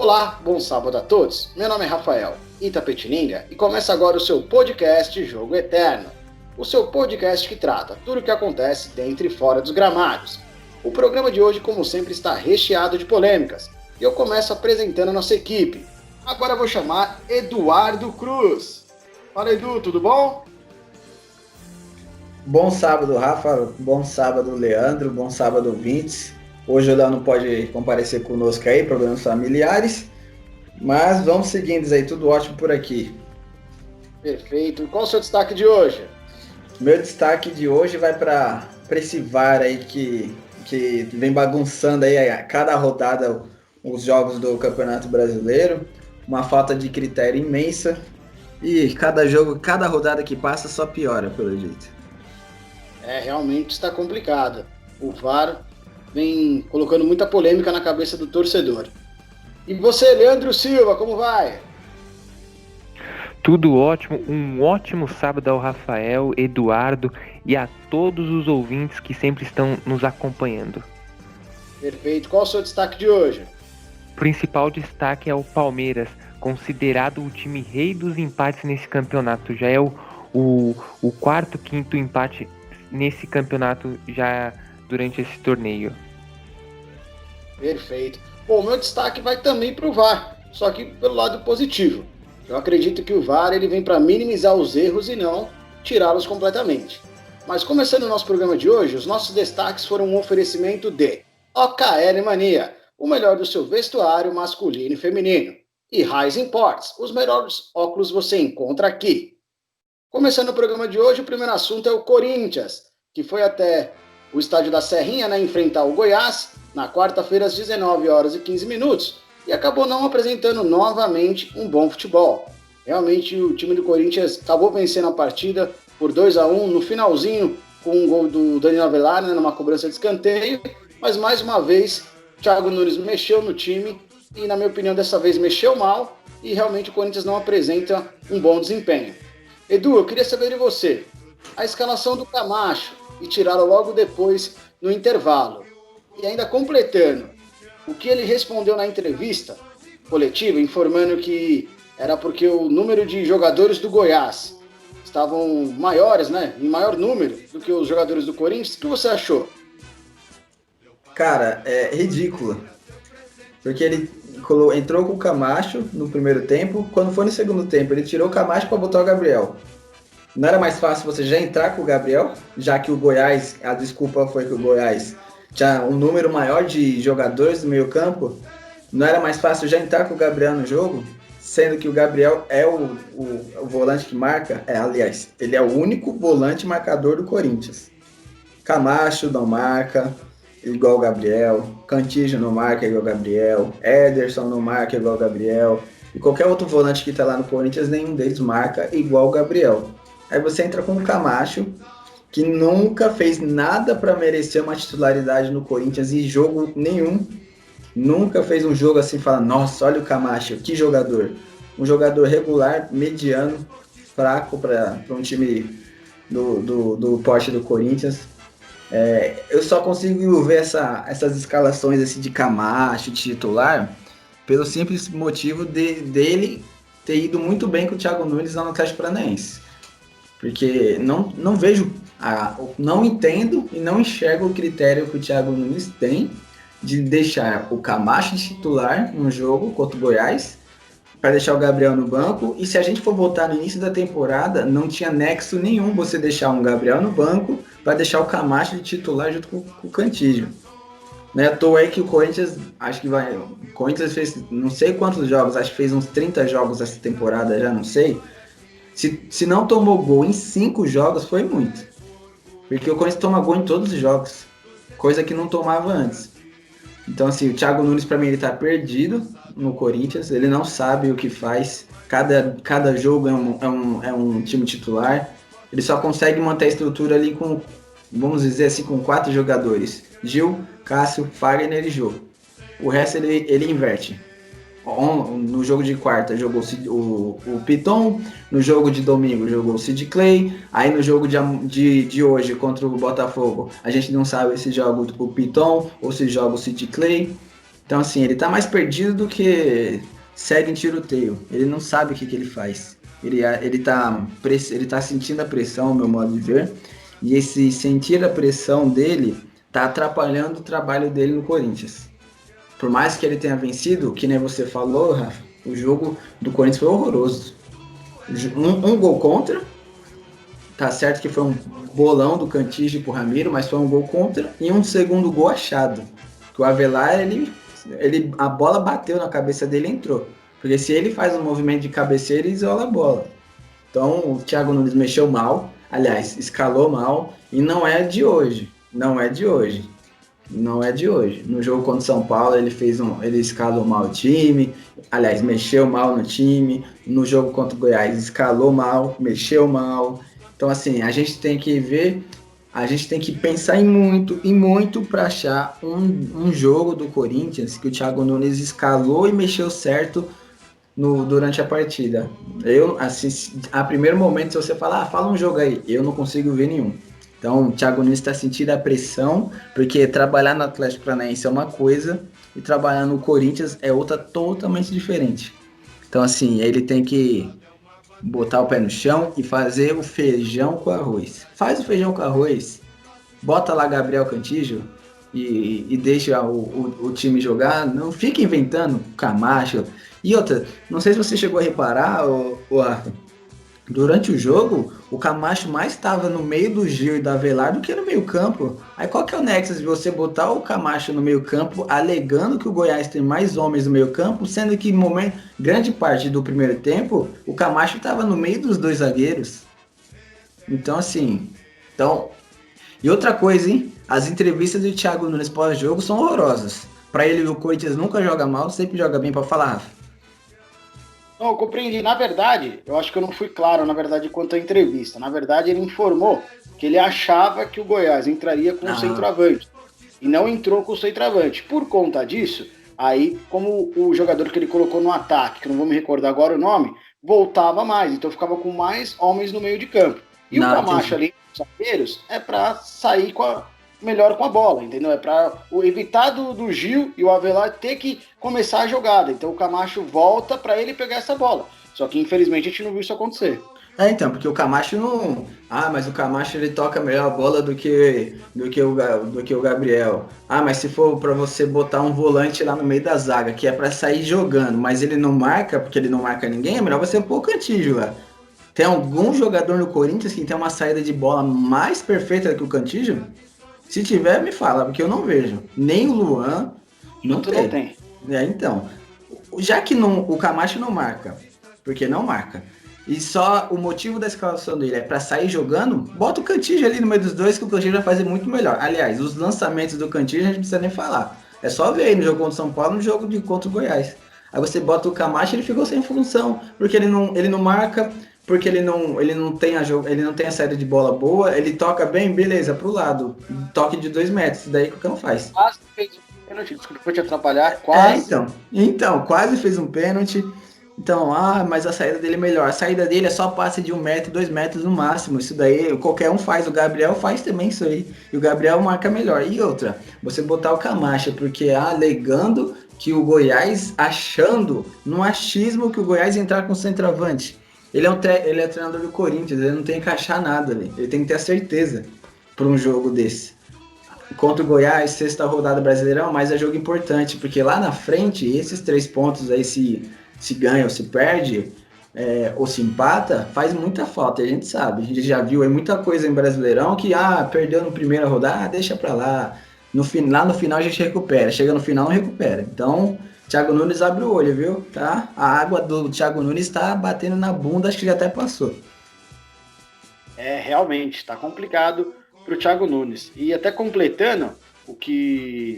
Olá, bom sábado a todos. Meu nome é Rafael Itapetininga e começa agora o seu podcast Jogo Eterno. O seu podcast que trata tudo o que acontece dentro e fora dos gramados. O programa de hoje, como sempre, está recheado de polêmicas e eu começo apresentando a nossa equipe. Agora eu vou chamar Eduardo Cruz. Fala, Edu, tudo bom? Bom sábado, Rafa. Bom sábado, Leandro. Bom sábado, ouvintes. Hoje o Léo não pode comparecer conosco aí, problemas familiares. Mas vamos seguindo aí, tudo ótimo por aqui. Perfeito. Qual o seu destaque de hoje? Meu destaque de hoje vai para esse VAR aí que vem bagunçando aí a cada rodada os jogos do Campeonato Brasileiro. Uma falta de critério imensa. E cada jogo, cada rodada que passa só piora, pelo jeito. Realmente está complicado. O VAR vem colocando muita polêmica na cabeça do torcedor. E você, Leandro Silva, como vai? Tudo ótimo, um ótimo sábado ao Rafael, Eduardo e a todos os ouvintes que sempre estão nos acompanhando. Perfeito. Qual o seu destaque de hoje? O principal destaque é o Palmeiras, considerado o time rei dos empates nesse campeonato. Já é o quarto, quinto empate nesse campeonato já durante esse torneio. Perfeito. Bom, meu destaque vai também para o VAR, só que pelo lado positivo. Eu acredito que o VAR ele vem para minimizar os erros e não tirá-los completamente. Mas começando o nosso programa de hoje, os nossos destaques foram um oferecimento de OKL Mania, o melhor do seu vestuário masculino e feminino, e Rise Imports, os melhores óculos você encontra aqui. Começando o programa de hoje, o primeiro assunto é o Corinthians, que foi até o estádio da Serrinha, enfrentar o Goiás, na quarta-feira às 19h15, e acabou não apresentando novamente um bom futebol. Realmente o time do Corinthians acabou vencendo a partida por 2-1 no finalzinho, com um gol do Danilo Avelar, numa cobrança de escanteio, mas mais uma vez o Thiago Nunes mexeu no time e, na minha opinião, dessa vez mexeu mal e realmente o Corinthians não apresenta um bom desempenho. Edu, eu queria saber de você, a escalação do Camacho e tiraram logo depois no intervalo. E ainda completando, o que ele respondeu na entrevista coletiva, informando que era porque o número de jogadores do Goiás estavam maiores, em maior número do que os jogadores do Corinthians. O que você achou? Cara, é ridículo. Porque ele entrou com o Camacho no primeiro tempo, quando foi no segundo tempo, ele tirou o Camacho para botar o Gabriel. Não era mais fácil você já entrar com o Gabriel, já que o Goiás, a desculpa foi que o Goiás tinha um número maior de jogadores do meio campo? Não era mais fácil já entrar com o Gabriel no jogo? Sendo que o Gabriel é o volante que marca, aliás, ele é o único volante marcador do Corinthians. Camacho não marca igual o Gabriel, Cantillo não marca igual o Gabriel, Ederson não marca igual o Gabriel, e qualquer outro volante que tá lá no Corinthians, nenhum deles marca igual o Gabriel. Aí você entra com o Camacho, que nunca fez nada para merecer uma titularidade no Corinthians em jogo nenhum. Nunca fez um jogo assim, fala, nossa, olha o Camacho, que jogador. Um jogador regular, mediano, fraco para um time do porte do Corinthians. Eu só consigo ver essas escalações assim, de Camacho, de titular, pelo simples motivo dele ter ido muito bem com o Thiago Nunes lá no Atlético Paranaense. Porque não vejo, não entendo e não enxergo o critério que o Thiago Nunes tem de deixar o Camacho de titular no jogo contra o Goiás, para deixar o Gabriel no banco. E se a gente for voltar no início da temporada, não tinha nexo nenhum você deixar um Gabriel no banco para deixar o Camacho de titular junto com o Cantillo. Não é à toa aí que o Corinthians, o Corinthians fez não sei quantos jogos, acho que fez uns 30 jogos essa temporada, já não sei. Se não tomou gol em 5 jogos, foi muito. Porque o Corinthians toma gol em todos os jogos, coisa que não tomava antes. Então, assim, o Thiago Nunes, para mim, ele tá perdido no Corinthians, ele não sabe o que faz. Cada jogo é um time titular. Ele só consegue manter a estrutura ali com, vamos dizer assim, com 4 jogadores. Gil, Cássio, Fagner e Jô. O resto ele inverte. No jogo de quarta jogou o Piton, no jogo de domingo jogou o Sid Clay, aí no jogo de hoje contra o Botafogo a gente não sabe se joga o Piton ou se joga o Sid Clay. Então, assim, ele tá mais perdido do que segue em tiroteio. Ele não sabe o que ele faz. Ele tá sentindo a pressão, ao meu modo de ver, e esse sentir a pressão dele tá atrapalhando o trabalho dele no Corinthians. Por mais que ele tenha vencido, que nem você falou, Rafa, o jogo do Corinthians foi horroroso. Um gol contra, tá certo que foi um bolão do Cantígio pro Ramiro, mas foi um gol contra, e um segundo gol achado. Que o Avelar, a bola bateu na cabeça dele e entrou. Porque se ele faz um movimento de cabeceira, ele isola a bola. Então o Thiago Nunes mexeu mal, aliás, escalou mal, e não é de hoje. Não é de hoje. Não é de hoje. No jogo contra o São Paulo, ele escalou mal o time, aliás, mexeu mal no time. No jogo contra o Goiás, escalou mal, mexeu mal. Então, assim, a gente tem que ver, a gente tem que pensar em muito para achar um jogo do Corinthians que o Thiago Nunes escalou e mexeu certo durante a partida. Eu, assim, a primeiro momento, se você falar, fala um jogo aí, eu não consigo ver nenhum. Então, o Thiago Nunes está sentindo a pressão, porque trabalhar no Atlético Paranaense é uma coisa e trabalhar no Corinthians é outra totalmente diferente. Então, assim, ele tem que botar o pé no chão e fazer o feijão com arroz. Faz o feijão com arroz, bota lá Gabriel Cantígio e deixa o time jogar. Não fica inventando Camacho. E outra, não sei se você chegou a reparar, Rafa, durante o jogo, o Camacho mais estava no meio do Gil e do Avelar do que no meio campo. Aí qual que é o nexo de você botar o Camacho no meio campo, alegando que o Goiás tem mais homens no meio campo, sendo que grande parte do primeiro tempo, o Camacho estava no meio dos dois zagueiros. Então, assim... E outra coisa, hein? As entrevistas do Thiago Nunes pós-jogo são horrorosas. Para ele, o Corinthians nunca joga mal, sempre joga bem. Para falar, Rafa. Não, eu compreendi. Na verdade, eu acho que eu não fui claro, na verdade, quanto à entrevista. Na verdade, ele informou que ele achava que o Goiás entraria com o centroavante. E não entrou com o centroavante. Por conta disso, aí, como o jogador que ele colocou no ataque, que não vou me recordar agora o nome, voltava mais. Então ficava com mais homens no meio de campo. E o Camacho ali, os zagueiros, é para sair melhor com a bola, entendeu? É para evitar do Gil e o Avelar ter que começar a jogada. Então o Camacho volta para ele pegar essa bola. Só que infelizmente a gente não viu isso acontecer. Então, porque o Camacho não... mas o Camacho ele toca melhor a bola do que o Gabriel. Mas se for para você botar um volante lá no meio da zaga, que é para sair jogando, mas ele não marca, porque ele não marca ninguém, é melhor você pôr o Cantígio lá. Tem algum jogador no Corinthians que tem uma saída de bola mais perfeita que o Cantígio? Se tiver, me fala, porque eu não vejo. Nem o Luan, não tem. Então, já que o Camacho não marca, porque não marca, e só o motivo da escalação dele é para sair jogando, bota o Cantígio ali no meio dos dois, que o Cantígio vai fazer muito melhor. Aliás, os lançamentos do Cantígio a gente não precisa nem falar. É só ver aí no jogo contra o São Paulo, no jogo contra o Goiás. Aí você bota o Camacho, ele ficou sem função, porque ele não marca... Porque ele não tem a saída de bola boa, ele toca bem, beleza, pro lado. Toque de 2 metros, daí o que não faz. Quase fez um pênalti, desculpa por te atrapalhar, quase. Então, quase fez um pênalti. Então, mas a saída dele é melhor. A saída dele é só passe de 1 metro, 2 metros no máximo. Isso daí qualquer um faz, o Gabriel faz também isso aí. E o Gabriel marca melhor. E outra, você botar o Camacho, porque alegando que o Goiás, achando, no achismo que o Goiás entrar com o centroavante. Ele é treinador do Corinthians, ele não tem que achar nada ali. Ele tem que ter a certeza para um jogo desse. Contra o Goiás, 6ª rodada Brasileirão, mas é jogo importante, porque lá na frente, esses 3 pontos aí, se ganha ou se perde, ou se empata, faz muita falta, a gente sabe. A gente já viu aí muita coisa em Brasileirão que, perdeu na primeira rodada, deixa pra lá. Lá no final a gente recupera, chega no final não recupera. Então... Thiago Nunes abre o olho, viu? Tá? A água do Thiago Nunes tá batendo na bunda, acho que já até passou. Realmente, tá complicado pro Thiago Nunes. E até completando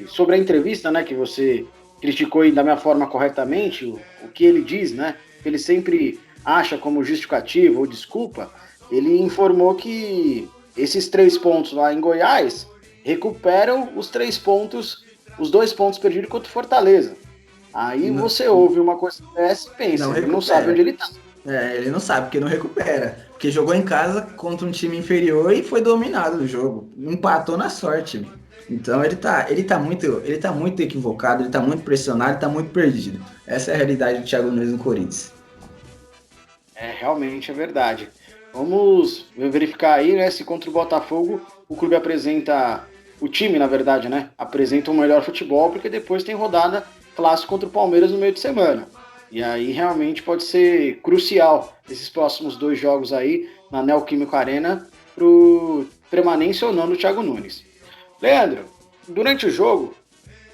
sobre a entrevista, né, que você criticou aí da minha forma corretamente, o que ele diz, né, que ele sempre acha como justificativa ou desculpa, ele informou que esses 3 pontos lá em Goiás recuperam os 3 pontos, os 2 pontos perdidos contra o Fortaleza. Aí você ouve uma coisa dessa e pensa, ele não sabe onde ele tá. Ele não sabe, porque não recupera. Porque jogou em casa contra um time inferior e foi dominado no jogo. Empatou na sorte. Então ele tá muito equivocado, ele tá muito pressionado, ele tá muito perdido. Essa é a realidade do Thiago Nunes no Corinthians. Realmente é verdade. Vamos verificar aí, né, se contra o Botafogo o clube apresenta, o time, na verdade, né, apresenta um melhor futebol, porque depois tem rodada clássica contra o Palmeiras no meio de semana. E aí realmente pode ser crucial esses próximos 2 jogos aí na Neoquímica Arena pro permanência ou não do Thiago Nunes. Leandro, durante o jogo,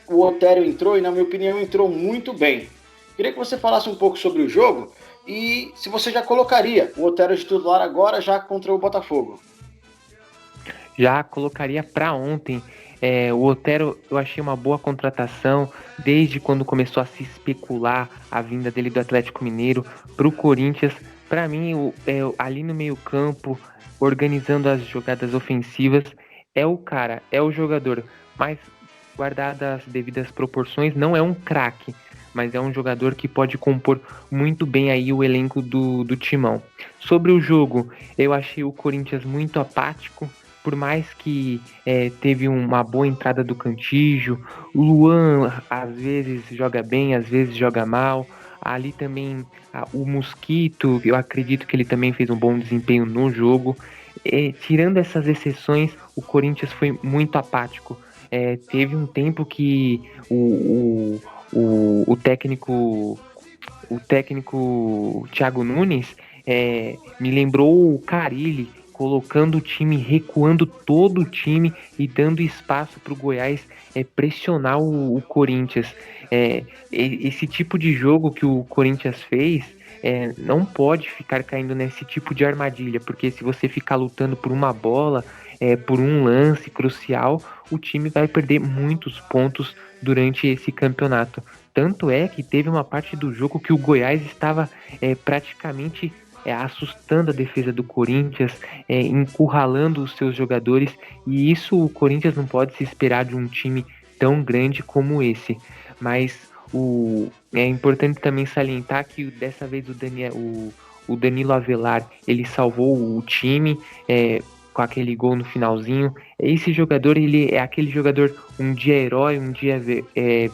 o Otério entrou e, na minha opinião, entrou muito bem. Queria que você falasse um pouco sobre o jogo e se você já colocaria o Otério de titular agora já contra o Botafogo. Já colocaria para ontem. O Otero eu achei uma boa contratação desde quando começou a se especular a vinda dele do Atlético Mineiro para o Corinthians. Para mim, ali no meio campo, organizando as jogadas ofensivas, é o cara, é o jogador, mas guardadas as devidas proporções, não é um craque, mas é um jogador que pode compor muito bem aí o elenco do Timão. Sobre o jogo, eu achei o Corinthians muito apático, por mais que teve uma boa entrada do Cantígio, o Luan às vezes joga bem, às vezes joga mal, ali também o Mosquito, eu acredito que ele também fez um bom desempenho no jogo. Tirando essas exceções, o Corinthians foi muito apático. Teve um tempo que o técnico Thiago Nunes me lembrou o Carille, colocando o time, recuando todo o time e dando espaço para o Goiás pressionar o Corinthians. Esse tipo de jogo que o Corinthians fez não pode ficar caindo nesse tipo de armadilha, porque se você ficar lutando por uma bola, por um lance crucial, o time vai perder muitos pontos durante esse campeonato. Tanto é que teve uma parte do jogo que o Goiás estava praticamente assustando a defesa do Corinthians, encurralando os seus jogadores, e isso o Corinthians não pode se esperar de um time tão grande como esse. Mas é importante também salientar que dessa vez o Danilo Avelar, ele salvou o time com aquele gol no finalzinho. Esse jogador, ele é aquele jogador um dia herói, um dia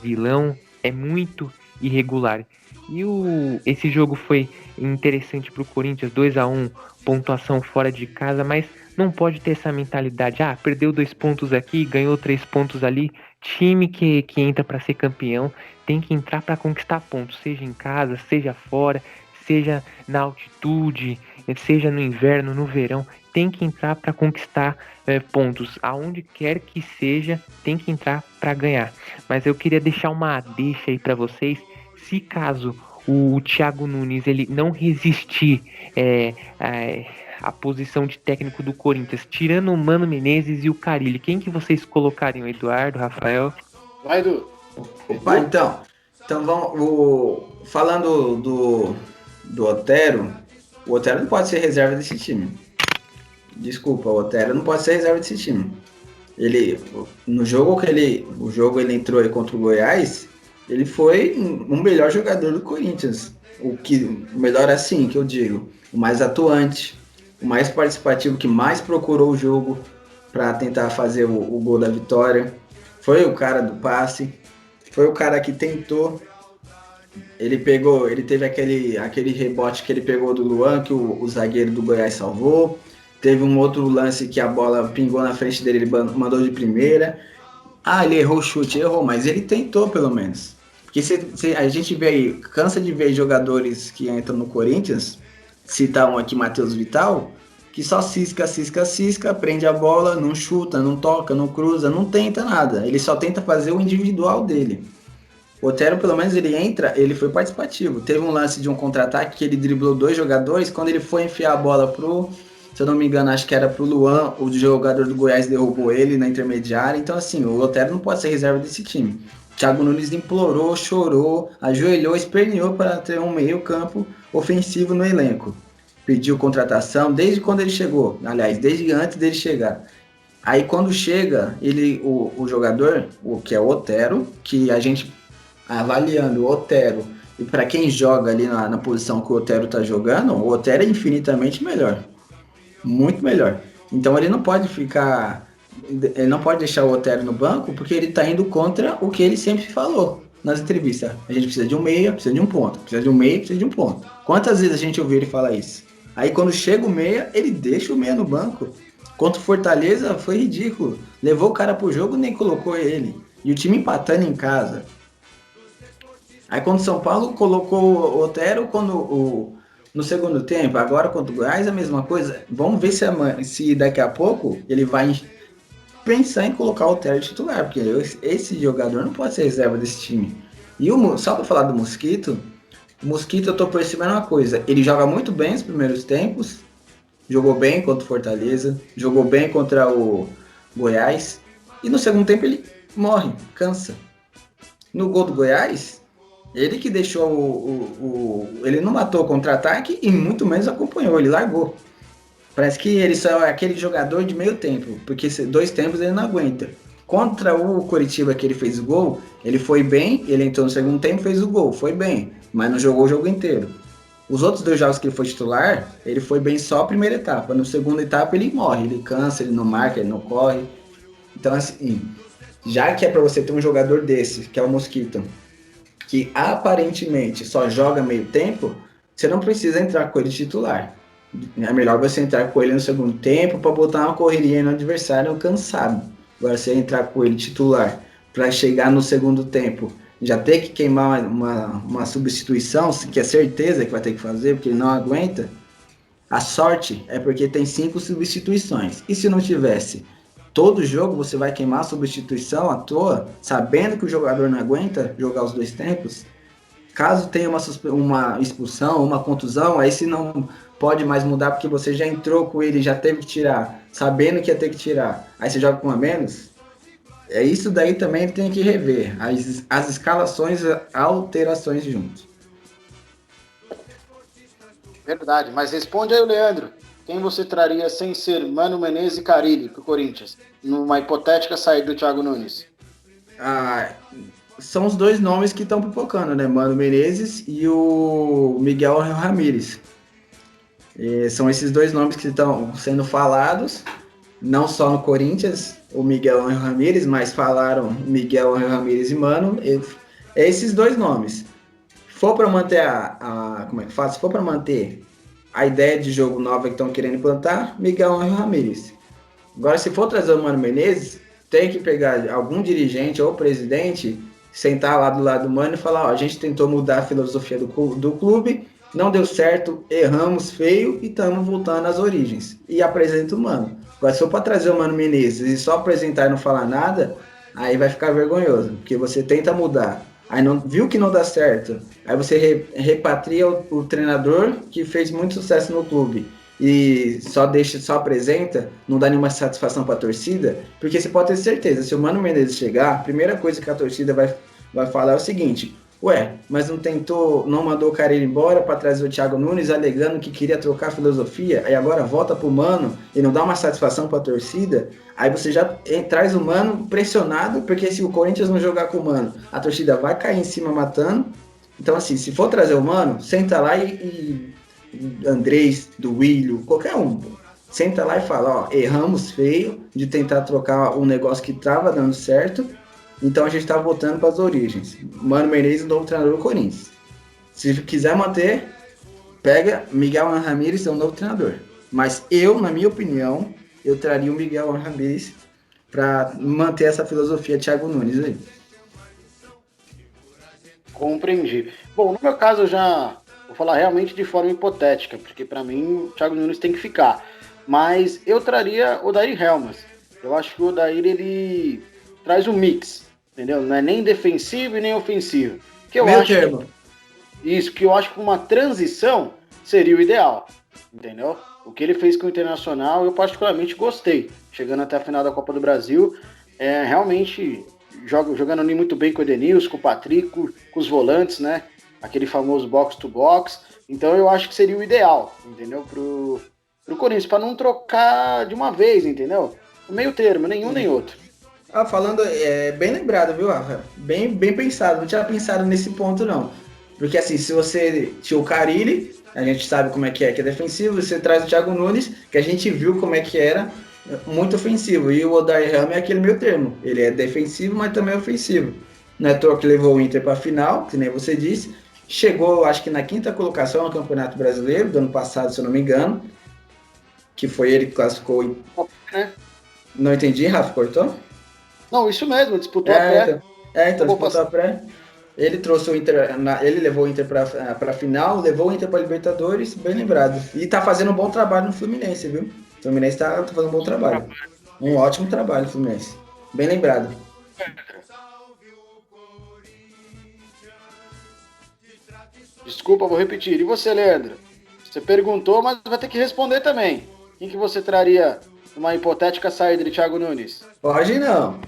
vilão, é muito irregular. E esse jogo foi interessante para o Corinthians, 2-1, pontuação fora de casa, mas não pode ter essa mentalidade, perdeu 2 pontos aqui, ganhou 3 pontos ali. Time que entra para ser campeão tem que entrar para conquistar pontos, seja em casa, seja fora, seja na altitude, seja no inverno, no verão, tem que entrar para conquistar pontos, aonde quer que seja, tem que entrar para ganhar. Mas eu queria deixar uma deixa aí para vocês, se caso o Thiago Nunes ele não resistir a posição de técnico do Corinthians, tirando o Mano Menezes e o Carille, quem que vocês colocariam, Eduardo, Rafael? Vai, Edu. Opa, então vamos, falando do Otero, o Otero não pode ser reserva desse time. Desculpa, o Otero não pode ser reserva desse time. No jogo ele entrou aí contra o Goiás, ele foi o melhor jogador do Corinthians. O melhor assim, que eu digo, o mais atuante, o mais participativo, que mais procurou o jogo para tentar fazer o gol da vitória. Foi o cara do passe, foi o cara que tentou. Ele teve aquele rebote que ele pegou do Luan, que o zagueiro do Goiás salvou. Teve um outro lance que a bola pingou na frente dele, ele mandou de primeira. Ele errou o chute, mas ele tentou pelo menos. Porque a gente vê aí, cansa de ver jogadores que entram no Corinthians, citar aqui Matheus Vital, que só cisca, prende a bola, não chuta, não toca, não cruza, não tenta nada. Ele só tenta fazer o individual dele. O Otero, pelo menos, ele foi participativo. Teve um lance de um contra-ataque que ele driblou 2 jogadores, quando ele foi enfiar a bola se eu não me engano, acho que era pro Luan, o jogador do Goiás derrubou ele na intermediária. Então, assim, o Otero não pode ser reserva desse time. O Thiago Nunes implorou, chorou, ajoelhou, esperneou para ter um meio campo ofensivo no elenco. Pediu contratação desde quando ele chegou, aliás, desde antes dele chegar. Aí quando chega, o jogador, que é o Otero, que a gente avaliando o Otero, e para quem joga ali na posição que o Otero tá jogando, o Otero é infinitamente melhor. Muito melhor. Então ele não pode ficar ele não pode deixar o Otero no banco porque ele tá indo contra o que ele sempre falou nas entrevistas. A gente precisa de um meia, precisa de um ponto. Precisa de um meia, precisa de um ponto. Quantas vezes a gente ouviu ele falar isso? Aí quando chega o meia, ele deixa o meia no banco. Contra o Fortaleza foi ridículo. Levou o cara pro jogo e nem colocou ele. E o time empatando em casa. Aí quando o São Paulo colocou o Otero no segundo tempo, agora contra o Goiás a mesma coisa. Vamos ver se daqui a pouco ele vai pensar em colocar o Otero titular, porque esse jogador não pode ser reserva desse time. E só para falar do Mosquito, o Mosquito eu tô percebendo uma coisa, ele joga muito bem nos primeiros tempos, jogou bem contra o Fortaleza, jogou bem contra o Goiás, e no segundo tempo ele morre, cansa. No gol do Goiás, ele que deixou ele não matou o contra-ataque e muito menos acompanhou, ele largou. Parece que ele só é aquele jogador de meio tempo, porque 2 tempos ele não aguenta. Contra o Coritiba que ele fez o gol, ele foi bem, ele entrou no segundo tempo e fez o gol, foi bem, mas não jogou o jogo inteiro. Os outros 2 jogos que ele foi titular, ele foi bem só a primeira etapa. No segunda etapa ele morre, ele cansa, ele não marca, ele não corre. Então assim, já que é para você ter um jogador desse, que é o Mosquito, que aparentemente só joga meio tempo, você não precisa entrar com ele titular. É melhor você entrar com ele no segundo tempo para botar uma correria no adversário cansado. Agora você entrar com ele titular para chegar no segundo tempo, já ter que queimar uma substituição, que é certeza que vai ter que fazer, porque ele não aguenta. A sorte é porque tem 5 substituições. E se não tivesse todo jogo, você vai queimar a substituição à toa, sabendo que o jogador não aguenta jogar os 2 tempos. Caso tenha uma expulsão, uma contusão, aí se não pode mais mudar porque você já entrou com ele, já teve que tirar, sabendo que ia ter que tirar, aí você joga com a menos, é isso daí também tem que rever, as escalações, alterações juntos. Verdade, mas responde aí o Leandro. Quem você traria sem ser Mano Menezes e Carille pro Corinthians, numa hipotética saída do Thiago Nunes? São os 2 nomes que estão pipocando, né? Mano Menezes e o Miguel Ramírez. São esses 2 nomes que estão sendo falados, não só no Corinthians, o Miguel Ramírez, mas falaram Miguel Ramírez e Mano. Esses 2 nomes. Se for para manter como é que faz? Se for para manter a ideia de jogo nova que estão querendo implantar, Miguel Ramírez. Agora, se for trazer o Mano Menezes, tem que pegar algum dirigente ou presidente, sentar lá do lado do Mano e falar, ó, a gente tentou mudar a filosofia do clube, não deu certo, erramos feio e estamos voltando às origens. E apresenta o Mano. Agora, se for para trazer o Mano Menezes e só apresentar e não falar nada, aí vai ficar vergonhoso, porque você tenta mudar, aí não viu que não dá certo, aí você repatria o treinador que fez muito sucesso no clube e só apresenta, não dá nenhuma satisfação para a torcida, porque você pode ter certeza, se o Mano Menezes chegar, a primeira coisa que a torcida vai falar é o seguinte, ué, mas não mandou o cara ir embora para trazer o Thiago Nunes, alegando que queria trocar a filosofia, aí agora volta pro Mano e não dá uma satisfação para a torcida, aí você já traz o Mano pressionado, porque se o Corinthians não jogar com o Mano, a torcida vai cair em cima matando. Então assim, se for trazer o Mano, senta lá e Andrés, do Willio, qualquer um, senta lá e fala, ó, erramos feio de tentar trocar um negócio que estava dando certo, então a gente está voltando para as origens. Mano Menezes, novo treinador do Corinthians. Se quiser manter, pega Miguel Ramírez, é um novo treinador. Mas eu, na minha opinião, eu traria o Miguel Ramírez para manter essa filosofia Thiago Nunes aí. Compreendi. Bom, no meu caso eu já vou falar realmente de forma hipotética, porque para mim o Thiago Nunes tem que ficar. Mas eu traria o Odair Helmas. Eu acho que o Odair, ele traz um mix, entendeu? Não é nem defensivo e nem ofensivo. Que eu acho que eu acho que uma transição seria o ideal, entendeu? O que ele fez com o Internacional, eu particularmente gostei. Chegando até a final da Copa do Brasil, realmente jogando ali muito bem com o Edenilson, com o Patrick, com os volantes, né? Aquele famoso box-to-box. Então eu acho que seria o ideal, entendeu? Pro Corinthians, para não trocar de uma vez, entendeu? O meio termo, nenhum nem outro. Falando, bem lembrado, viu, Rafa? Bem pensado, não tinha pensado nesse ponto, não. Porque assim, se você tinha o Carille, a gente sabe como é que é defensivo, você traz o Thiago Nunes, que a gente viu como é que era, muito ofensivo. E o Odair Helma é aquele meio termo. Ele é defensivo, mas também é ofensivo. Não é à toa que levou o Inter para a final, que nem você disse. Chegou, acho que na 5ª colocação no Campeonato Brasileiro, do ano passado, se eu não me engano. Que foi ele que classificou. Né? Não entendi, Rafa, cortou? Não, isso mesmo, disputou a pré. Então disputou a pré. Ele trouxe o Inter, ele levou o Inter para a final, levou o Inter para Libertadores, bem lembrado. E tá fazendo um bom trabalho no Fluminense, viu? O Fluminense tá fazendo um bom trabalho. Um ótimo trabalho, Fluminense. Bem lembrado. Desculpa, vou repetir. E você, Leandro? Você perguntou, mas vai ter que responder também. Quem que você traria numa hipotética saída de Thiago Nunes? Pode não.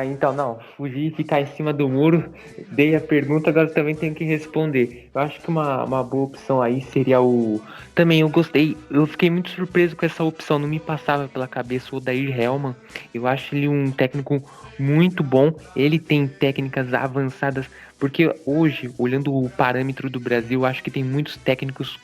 Então, não. Fugir e ficar em cima do muro. Dei a pergunta, agora também tenho que responder. Eu acho que uma boa opção aí seria o... Também eu gostei. Eu fiquei muito surpreso com essa opção. Não me passava pela cabeça o Odair Helman. Eu acho ele um técnico muito bom. Ele tem técnicas avançadas. Porque hoje, olhando o parâmetro do Brasil, eu acho que tem muitos técnicos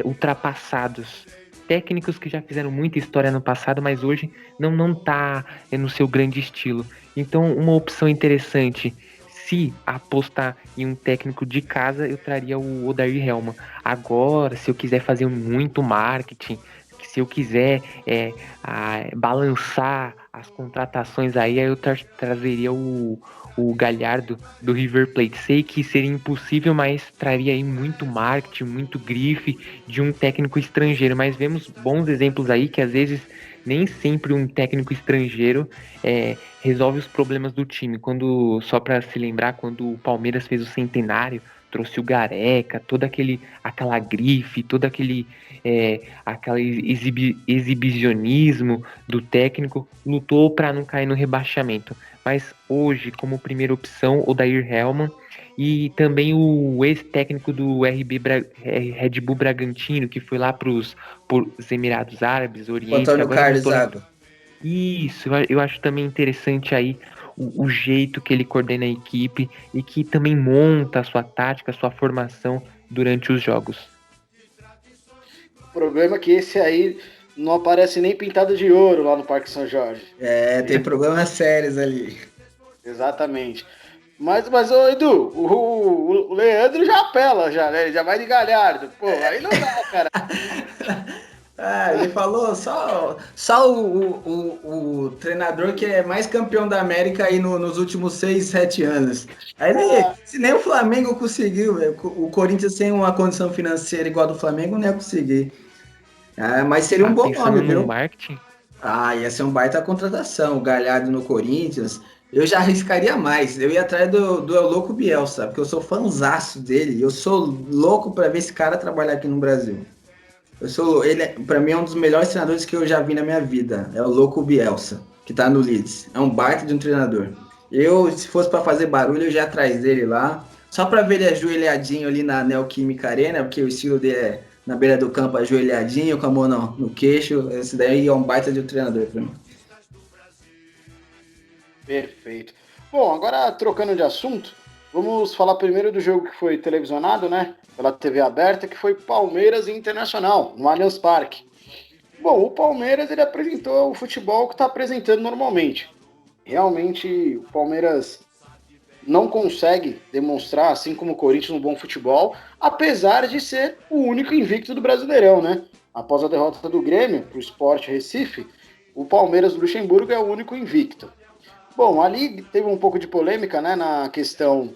ultrapassados. Técnicos que já fizeram muita história no passado, mas hoje não tá no seu grande estilo. Então, uma opção interessante, se apostar em um técnico de casa, eu traria o Odair Helman. Agora, se eu quiser fazer muito marketing, se eu quiser balançar as contratações aí eu trazeria o Galhardo do River Plate. Sei que seria impossível, mas traria aí muito marketing, muito grife de um técnico estrangeiro. Mas vemos bons exemplos aí que às vezes nem sempre um técnico estrangeiro resolve os problemas do time. Só para se lembrar, quando o Palmeiras fez o centenário, trouxe o Gareca, toda aquela grife, todo aquele exibicionismo do técnico, lutou para não cair no rebaixamento. Mas hoje, como primeira opção, o Odair Helman e também o ex-técnico do Red Bull Bragantino, que foi lá para os Emirados Árabes, Oriente. Antônio Agora Carlos Zago. Isso, eu acho também interessante aí o jeito que ele coordena a equipe e que também monta a sua tática, a sua formação durante os jogos. O problema é que esse aí não aparece nem pintado de ouro lá no Parque São Jorge. Tem problemas sérios ali. Exatamente. Mas ô Edu, o Leandro já apela, já, né? Ele já vai de Galhardo. Pô, aí não dá, cara. Ele falou só o treinador que é mais campeão da América aí nos últimos 6, 7 anos. Aí se nem o Flamengo conseguiu, o Corinthians sem uma condição financeira igual a do Flamengo não ia conseguir. Mas seria um bom nome, viu? Marketing? Ia ser um baita contratação. O Galhardo no Corinthians. Eu já arriscaria mais. Eu ia atrás do El Louco Bielsa, porque eu sou fãzaço dele. Eu sou louco para ver esse cara trabalhar aqui no Brasil. Ele, para mim, é um dos melhores treinadores que eu já vi na minha vida. É o Louco Bielsa, que tá no Leeds. É um baita de um treinador. Se fosse para fazer barulho, eu já ia atrás dele lá. Só para ver ele ajoelhadinho ali na Neoquímica Arena, porque o estilo dele é na beira do campo, ajoelhadinho, com a mão no queixo. Esse daí é um baita de um treinador para mim. Perfeito. Bom, agora trocando de assunto, vamos falar primeiro do jogo que foi televisionado, né? Pela TV aberta, que foi Palmeiras e Internacional, no Allianz Parque. Bom, o Palmeiras ele apresentou o futebol que está apresentando normalmente. Realmente, o Palmeiras não consegue demonstrar, assim como o Corinthians, um bom futebol, apesar de ser o único invicto do Brasileirão, né? Após a derrota do Grêmio para o Sport Recife, o Palmeiras do Luxemburgo é o único invicto. Bom, ali teve um pouco de polêmica, né, na questão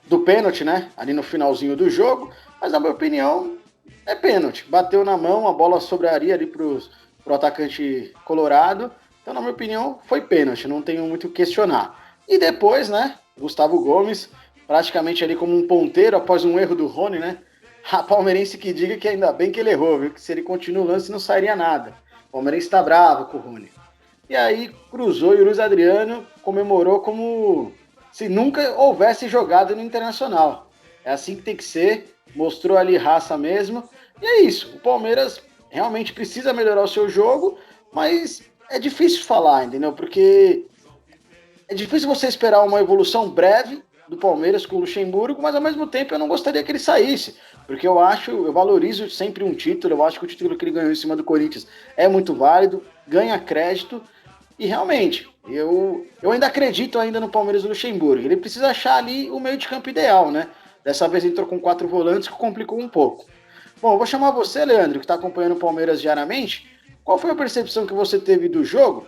do pênalti, né, ali no finalzinho do jogo, mas na minha opinião é pênalti. Bateu na mão, a bola sobraria ali pro atacante colorado, então na minha opinião foi pênalti, não tenho muito o que questionar. E depois, né, Gustavo Gomes, praticamente ali como um ponteiro após um erro do Rony, né, a palmeirense que diga que ainda bem que ele errou, viu, que se ele continua o lance não sairia nada. O palmeirense tá bravo com o Rony. E aí cruzou e o Luiz Adriano comemorou como se nunca houvesse jogado no Internacional. É assim que tem que ser, mostrou ali raça mesmo. E é isso, o Palmeiras realmente precisa melhorar o seu jogo, mas é difícil falar, entendeu? Porque é difícil você esperar uma evolução breve do Palmeiras com o Luxemburgo, mas ao mesmo tempo eu não gostaria que ele saísse, porque eu valorizo sempre um título, eu acho que o título que ele ganhou em cima do Corinthians é muito válido, ganha crédito, e realmente, eu ainda acredito ainda no Palmeiras do Luxemburgo, ele precisa achar ali o meio de campo ideal, né? Dessa vez entrou com 4 volantes, que complicou um pouco. Bom, eu vou chamar você, Leandro, que está acompanhando o Palmeiras diariamente, qual foi a percepção que você teve do jogo?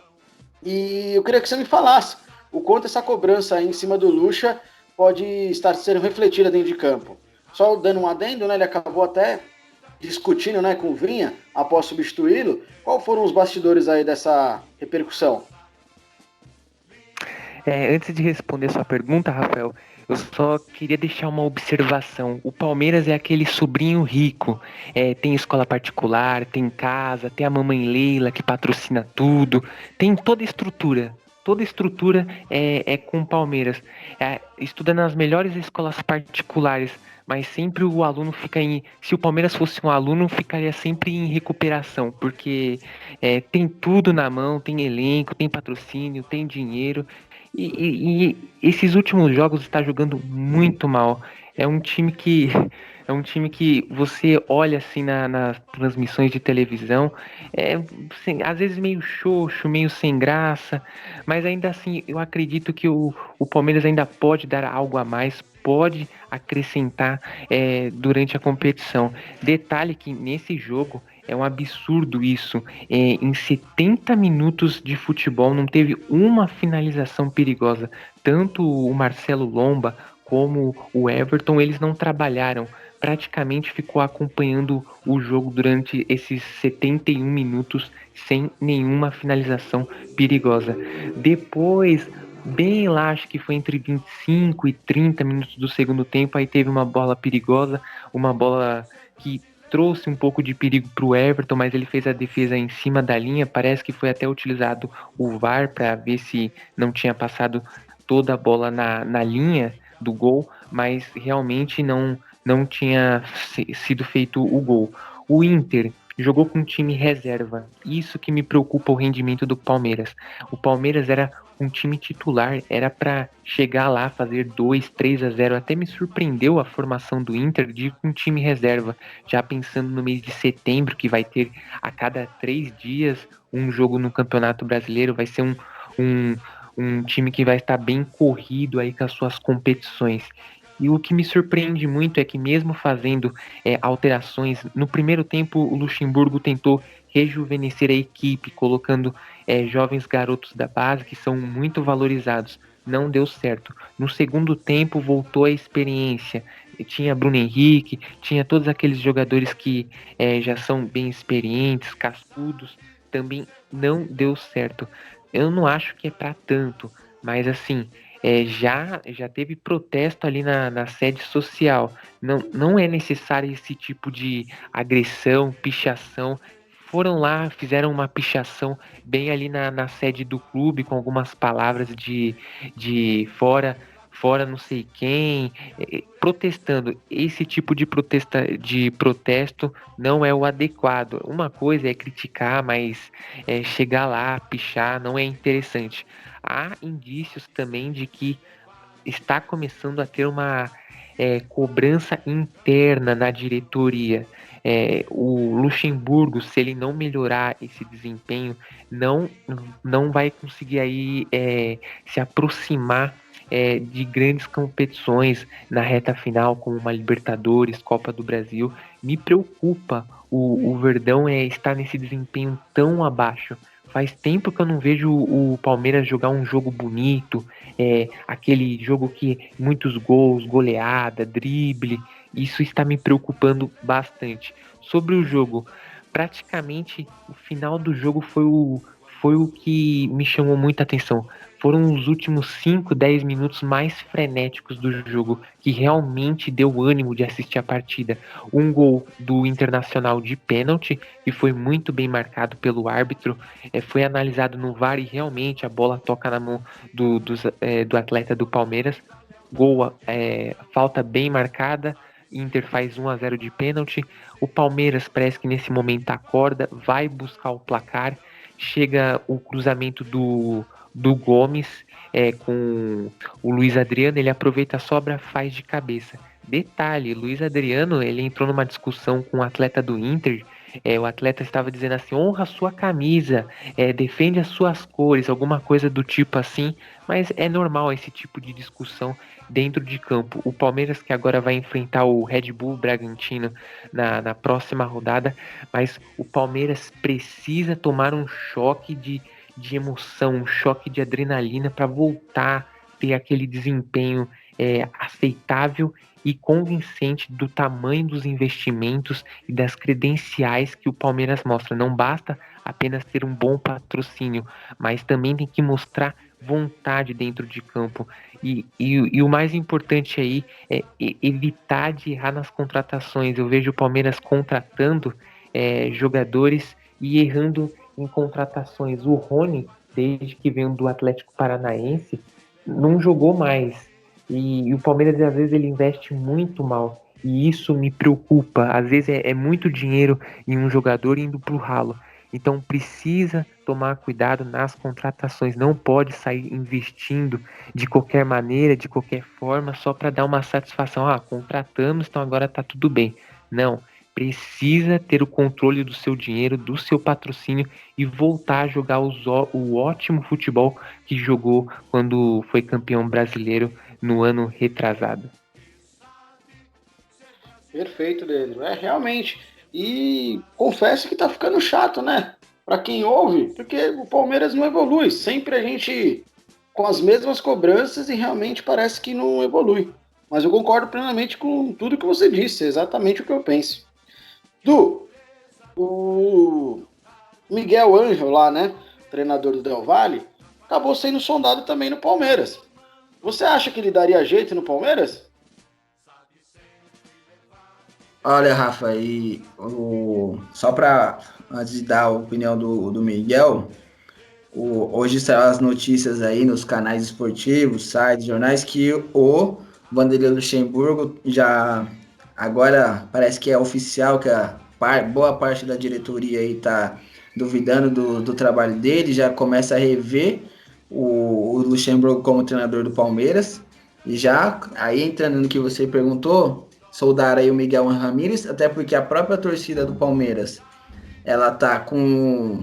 E eu queria que você me falasse o quanto essa cobrança aí em cima do Lucha pode estar sendo refletida dentro de campo. Só dando um adendo, né, ele acabou até discutindo, né, com o Vinha após substituí-lo. Qual foram os bastidores aí dessa repercussão? Antes de responder sua pergunta, Rafael, eu só queria deixar uma observação. O Palmeiras é aquele sobrinho rico. Tem escola particular, tem casa, tem a mamãe Leila que patrocina tudo, tem toda a estrutura. Toda a estrutura é com o Palmeiras. Estuda nas melhores escolas particulares, mas sempre o aluno fica em. Se o Palmeiras fosse um aluno, ficaria sempre em recuperação, porque tem tudo na mão, tem elenco, tem patrocínio, tem dinheiro. E esses últimos jogos está jogando muito mal. É um time que você olha assim nas transmissões de televisão, às vezes meio xoxo, meio sem graça, mas ainda assim eu acredito que o Palmeiras ainda pode dar algo a mais, pode acrescentar durante a competição. Detalhe que nesse jogo é um absurdo isso. Em 70 minutos de futebol não teve uma finalização perigosa. Tanto o Marcelo Lomba como o Everton, eles não trabalharam. Praticamente ficou acompanhando o jogo durante esses 71 minutos sem nenhuma finalização perigosa. Depois, bem lá, acho que foi entre 25 e 30 minutos do segundo tempo, aí teve uma bola perigosa, uma bola que trouxe um pouco de perigo para o Everton, mas ele fez a defesa em cima da linha. Parece que foi até utilizado o VAR para ver se não tinha passado toda a bola na linha do gol, mas realmente não tinha sido feito o gol. O Inter jogou com um time reserva. Isso que me preocupa o rendimento do Palmeiras. O Palmeiras era um time titular, era para chegar lá, fazer 2-3-0. Até me surpreendeu a formação do Inter de um time reserva, já pensando no mês de setembro, que vai ter a cada 3 dias um jogo no Campeonato Brasileiro. Vai ser um time que vai estar bem corrido aí com as suas competições. E o que me surpreende muito é que mesmo fazendo alterações, no primeiro tempo o Luxemburgo tentou rejuvenescer a equipe, colocando jovens garotos da base que são muito valorizados. Não deu certo. No segundo tempo voltou a experiência. Tinha Bruno Henrique, tinha todos aqueles jogadores que já são bem experientes, cascudos. Também não deu certo. Eu não acho que é para tanto, mas assim, já teve protesto ali na sede social. Não é necessário esse tipo de agressão, pichação. Foram lá, fizeram uma pichação bem ali na sede do clube, com algumas palavras de fora não sei quem, protestando. Esse tipo de protesto não é o adequado. Uma coisa é criticar, mas chegar lá, pichar, não é interessante. Há indícios também de que está começando a ter uma cobrança interna na diretoria. O Luxemburgo, se ele não melhorar esse desempenho, não vai conseguir aí se aproximar de grandes competições na reta final, como uma Libertadores, Copa do Brasil. Me preocupa o Verdão estar nesse desempenho tão abaixo. Faz tempo que eu não vejo o Palmeiras jogar um jogo bonito, aquele jogo que muitos gols, goleada, drible. Isso está me preocupando bastante. Sobre o jogo, praticamente o final do jogo foi o que me chamou muita atenção. Foram os últimos 5, 10 minutos mais frenéticos do jogo, que realmente deu ânimo de assistir a partida. Um gol do Internacional de pênalti, que foi muito bem marcado pelo árbitro, foi analisado no VAR e realmente a bola toca na mão do atleta do Palmeiras. Gol, falta bem marcada, Inter faz 1-0 de pênalti. O Palmeiras parece que nesse momento acorda, vai buscar o placar. Chega o cruzamento do Gomes, com o Luiz Adriano, ele aproveita a sobra, faz de cabeça. Detalhe, Luiz Adriano, ele entrou numa discussão com o atleta do Inter, o atleta estava dizendo assim, honra a sua camisa, defende as suas cores, alguma coisa do tipo assim, mas é normal esse tipo de discussão dentro de campo. O Palmeiras que agora vai enfrentar o Red Bull Bragantino na próxima rodada, mas o Palmeiras precisa tomar um choque de emoção, um choque de adrenalina para voltar a ter aquele desempenho aceitável e convincente do tamanho dos investimentos e das credenciais que o Palmeiras mostra. Não basta apenas ter um bom patrocínio, mas também tem que mostrar vontade dentro de campo. E o mais importante aí é evitar de errar nas contratações. Eu vejo o Palmeiras contratando jogadores e errando em contratações. O Rony, desde que veio do Atlético Paranaense, não jogou mais. E o Palmeiras, às vezes, ele investe muito mal. E isso me preocupa. Às vezes é muito dinheiro em um jogador indo pro ralo. Então precisa tomar cuidado nas contratações. Não pode sair investindo de qualquer maneira, de qualquer forma, só para dar uma satisfação. Ah, contratamos, então agora tá tudo bem. Não. Precisa ter o controle do seu dinheiro, do seu patrocínio e voltar a jogar o ótimo futebol que jogou quando foi campeão brasileiro no ano retrasado. Perfeito, Leandro. Realmente. E confesso que tá ficando chato, né? Pra quem ouve, porque o Palmeiras não evolui. Sempre a gente com as mesmas cobranças e realmente parece que não evolui. Mas eu concordo plenamente com tudo que você disse, é exatamente o que eu penso. Du, o Miguel Ângelo lá, né? Treinador do Del Valle, acabou sendo sondado também no Palmeiras. Você acha que ele daria jeito no Palmeiras? Olha, Rafa, só para antes de dar a opinião do Miguel, hoje saiu as notícias aí nos canais esportivos, sites, jornais, que o Vanderlei Luxemburgo já agora parece que é oficial que boa parte da diretoria aí tá duvidando do trabalho dele, já começa a rever o Luxemburgo como treinador do Palmeiras. E já aí entrando no que você perguntou, soldar aí o Miguel Ramírez, até porque a própria torcida do Palmeiras, ela tá com,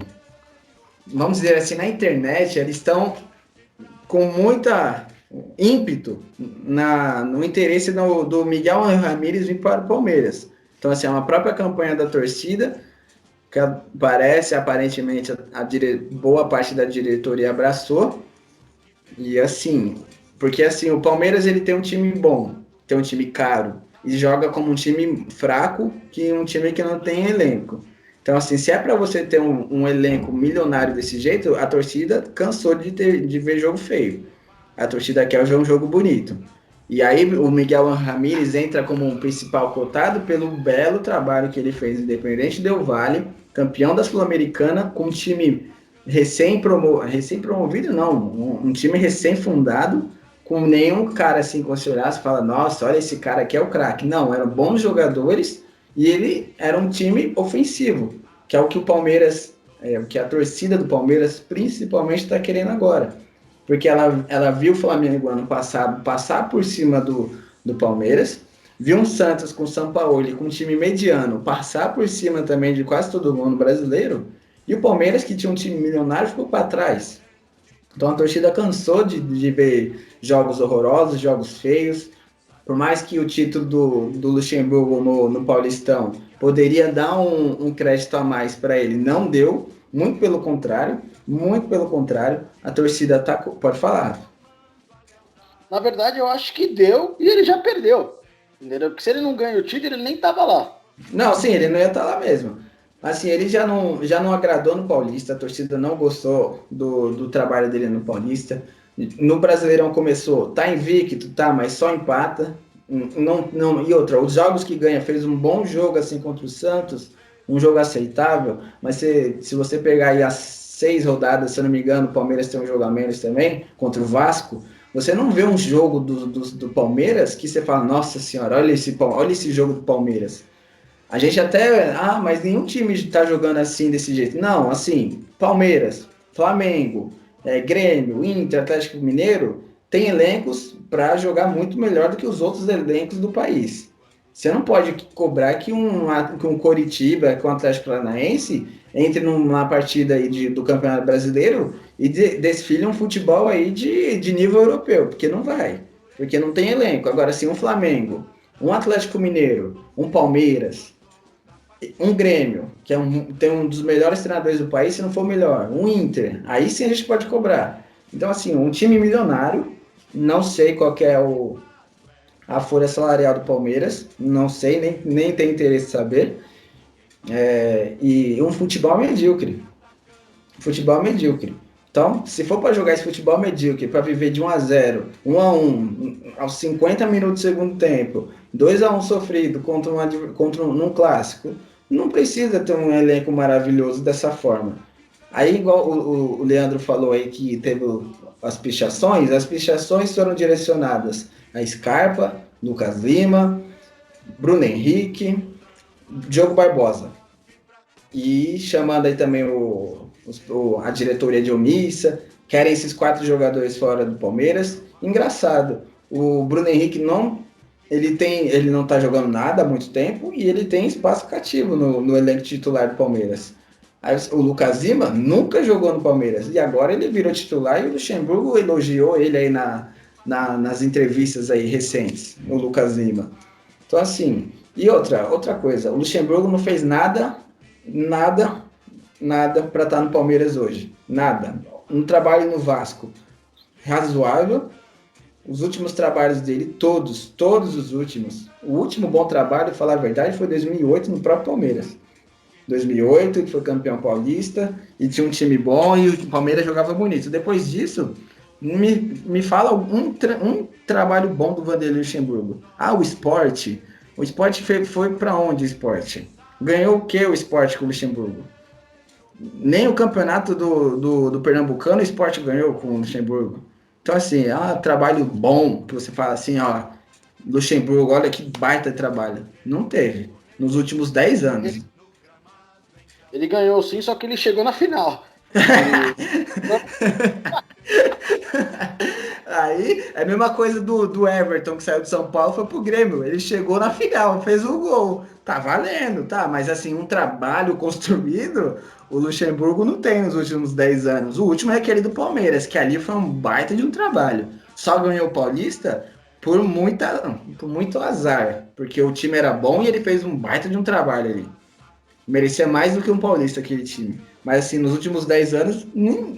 vamos dizer assim, na internet, eles estão com muita ímpeto no interesse do Miguel Ramírez vir para o Palmeiras. Então, assim, é uma própria campanha da torcida, que aparentemente, boa parte da diretoria abraçou, e assim, porque assim, o Palmeiras ele tem um time bom, tem um time caro, e joga como um time fraco, que um time que não tem elenco. Então, assim, se é para você ter um elenco milionário desse jeito, a torcida cansou de ver jogo feio. A torcida quer ver um jogo bonito. E aí o Miguel Ramírez entra como um principal cotado pelo belo trabalho que ele fez no Independente Del Valle, campeão da Sul-Americana, com um time recém-promovido, não, um time recém-fundado, com nenhum cara assim, quando você olhar, você fala, nossa, olha esse cara aqui é o craque. Não, eram bons jogadores e ele era um time ofensivo, que é o que o Palmeiras, o que a torcida do Palmeiras principalmente está querendo agora. Porque ela viu o Flamengo ano passado passar por cima do Palmeiras, viu um Santos com o Sampaoli, com um time mediano, passar por cima também de quase todo mundo brasileiro, e o Palmeiras, que tinha um time milionário, ficou para trás. Então a torcida cansou de ver jogos horrorosos, jogos feios. Por mais que o título do Luxemburgo no Paulistão poderia dar um crédito a mais para ele, não deu. Muito pelo contrário, a torcida tá... Pode falar. Na verdade, eu acho que deu e ele já perdeu. Entendeu? Porque se ele não ganha o título, ele nem tava lá. Não, sim, ele não ia estar lá mesmo. Assim, ele já não agradou no Paulista, a torcida não gostou do trabalho dele no Paulista. No Brasileirão começou, tá invicto, tá, mas só empata. E outra, os jogos que ganha, fez um bom jogo assim contra o Santos, um jogo aceitável, mas se você pegar aí as 6 rodadas, se eu não me engano, o Palmeiras tem um jogo a menos também, contra o Vasco, você não vê um jogo do Palmeiras que você fala, nossa senhora, olha esse jogo do Palmeiras. A gente até, mas nenhum time está jogando assim, desse jeito. Não, assim, Palmeiras, Flamengo, Grêmio, Inter, Atlético Mineiro, tem elencos para jogar muito melhor do que os outros elencos do país. Você não pode cobrar que um Coritiba, que um Atlético Paranaense, entre numa partida aí do Campeonato Brasileiro e desfile um futebol aí de nível europeu, porque não vai, porque não tem elenco. Agora, sim, um Flamengo, um Atlético Mineiro, um Palmeiras, um Grêmio, que tem um dos melhores treinadores do país, se não for o melhor, um Inter, aí sim a gente pode cobrar. Então, assim, um time milionário, não sei qual que é a folha salarial do Palmeiras, não sei, nem tenho interesse em saber, e um futebol medíocre. Futebol medíocre. Então, se for para jogar esse futebol medíocre, para viver de 1-0, 1-1, aos 50 minutos do segundo tempo, 2-1 sofrido num clássico, não precisa ter um elenco maravilhoso dessa forma. Aí, igual o Leandro falou aí que teve as pichações foram direcionadas a Scarpa, Lucas Lima, Bruno Henrique, Diogo Barbosa. E chamando aí também a diretoria de omissa, querem esses 4 jogadores fora do Palmeiras. Engraçado, o Bruno Henrique ele não tá jogando nada há muito tempo e ele tem espaço cativo no elenco titular do Palmeiras. Aí, o Lucas Lima nunca jogou no Palmeiras e agora ele virou titular e o Luxemburgo elogiou ele aí nas entrevistas aí recentes, o Lucas Lima. Então assim, e outra coisa, o Luxemburgo não fez nada para estar no Palmeiras hoje. Nada. Um trabalho no Vasco razoável. Os últimos trabalhos dele, todos os últimos. O último bom trabalho, pra falar a verdade, foi 2008 no próprio Palmeiras. 2008, que foi campeão paulista, e tinha um time bom e o Palmeiras jogava bonito. Depois disso, me fala um trabalho bom do Vanderlei Luxemburgo. O Sport. O Sport foi para onde o Sport? Ganhou o que o Sport com o Luxemburgo? Nem o campeonato do Pernambucano o Sport ganhou com o Luxemburgo. Então, assim, trabalho bom, que você fala assim, Luxemburgo, olha que baita trabalho. Não teve, nos últimos 10 anos. Ele ganhou sim, só que ele chegou na final. Aí, é a mesma coisa do Everton, que saiu de São Paulo, foi pro Grêmio. Ele chegou na final, fez o gol. Tá valendo, tá? Mas, assim, um trabalho construído, o Luxemburgo não tem nos últimos 10 anos. O último é aquele do Palmeiras, que ali foi um baita de um trabalho. Só ganhou o Paulista por muito azar, porque o time era bom e ele fez um baita de um trabalho ali. Merecia mais do que um Paulista aquele time. Mas assim, nos últimos 10 anos,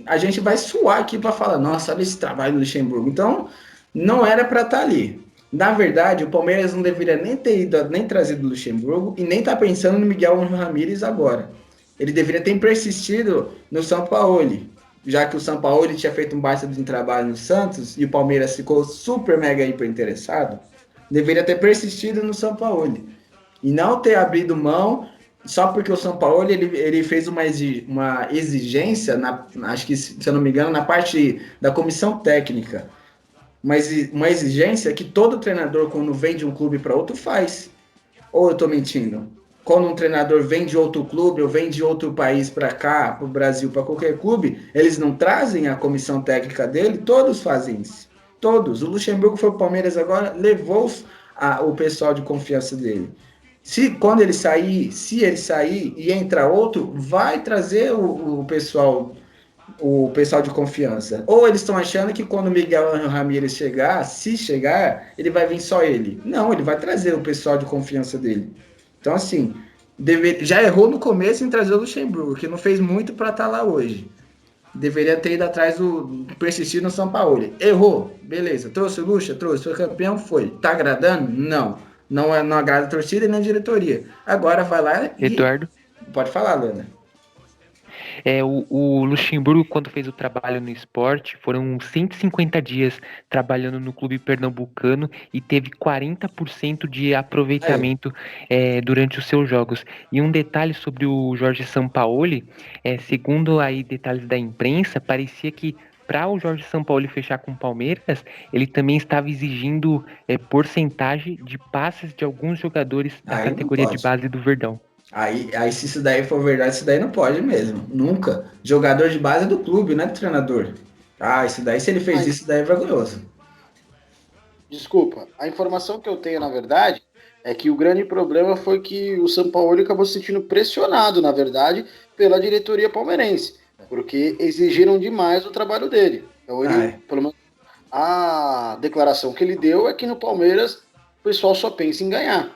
a gente vai suar aqui para falar, nossa, olha esse trabalho do Luxemburgo. Então, não era para estar ali. Na verdade, o Palmeiras não deveria nem trazido o Luxemburgo e nem tá pensando no Miguel Ramírez agora. Ele deveria ter persistido no Sampaoli, já que o Sampaoli tinha feito um baita de um trabalho no Santos e o Palmeiras ficou super mega hiper interessado. Deveria ter persistido no Sampaoli e não ter abrido mão. Só porque o São Paulo ele fez uma exigência, acho que, se eu não me engano, na parte da comissão técnica. Mas uma exigência que todo treinador, quando vem de um clube para outro, faz. Ou eu estou mentindo? Quando um treinador vem de outro clube ou vem de outro país para cá, para o Brasil, para qualquer clube, eles não trazem a comissão técnica dele? Todos fazem isso. Todos. O Luxemburgo foi para o Palmeiras agora, levou o pessoal de confiança dele. Se ele sair e entrar outro, vai trazer o pessoal de confiança. Ou eles estão achando que quando o Miguel Ramírez se chegar, ele vai vir só ele. Não, ele vai trazer o pessoal de confiança dele. Então, assim, já errou no começo em trazer o Luxemburgo, que não fez muito para estar lá hoje. Deveria ter ido atrás persistir no São Paulo. Errou, beleza. Trouxe o Luxa? Trouxe. Foi campeão? Foi. Tá agradando? Não. Não agrada a torcida e nem a diretoria. Agora vai lá e... Eduardo? Pode falar, Lana. O Luxemburgo, quando fez o trabalho no esporte, foram 150 dias trabalhando no clube pernambucano e teve 40% de aproveitamento durante os seus jogos. E um detalhe sobre o Jorge Sampaoli, segundo aí detalhes da imprensa, parecia que para o Jorge Sampaoli fechar com o Palmeiras, ele também estava exigindo porcentagem de passes de alguns jogadores da categoria de base do Verdão. Aí, se isso daí for verdade, isso daí não pode mesmo. Nunca. Jogador de base é do clube, não é do treinador. Ah, isso daí, se ele fez Mas, isso, daí é vergonhoso. desculpa, a informação que eu tenho, na verdade, é que o grande problema foi que o São Paulo acabou se sentindo pressionado, na verdade, pela diretoria palmeirense, porque exigiram demais o trabalho dele. Então Ah, ele, é. pelo menos a declaração que ele deu é que no Palmeiras o pessoal só pensa em ganhar.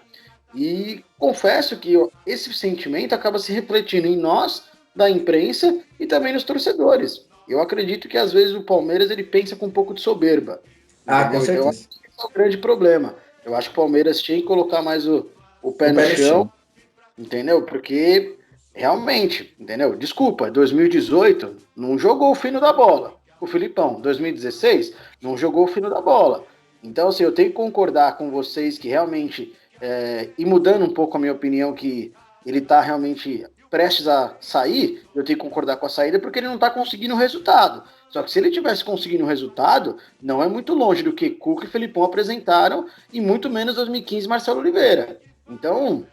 E confesso que esse sentimento acaba se refletindo em nós, da imprensa, e também nos torcedores. Eu acredito que às vezes o Palmeiras ele pensa com um pouco de soberba, Ah, com entendeu? Então eu acho certeza. que esse é o grande problema. Eu acho que o Palmeiras tinha que colocar mais o pé O no pé no chão, chão. entendeu? Porque realmente, entendeu? Desculpa, 2018 não jogou o fino da bola. O Filipão, 2016 não jogou o fino da bola. Então, assim, eu tenho que concordar com vocês que realmente, e mudando um pouco a minha opinião, que ele está realmente prestes a sair, eu tenho que concordar com a saída porque ele não está conseguindo o resultado. Só que se ele tivesse conseguindo o resultado, não é muito longe do que Cuca e Felipão apresentaram, e muito menos 2015 Marcelo Oliveira. Então,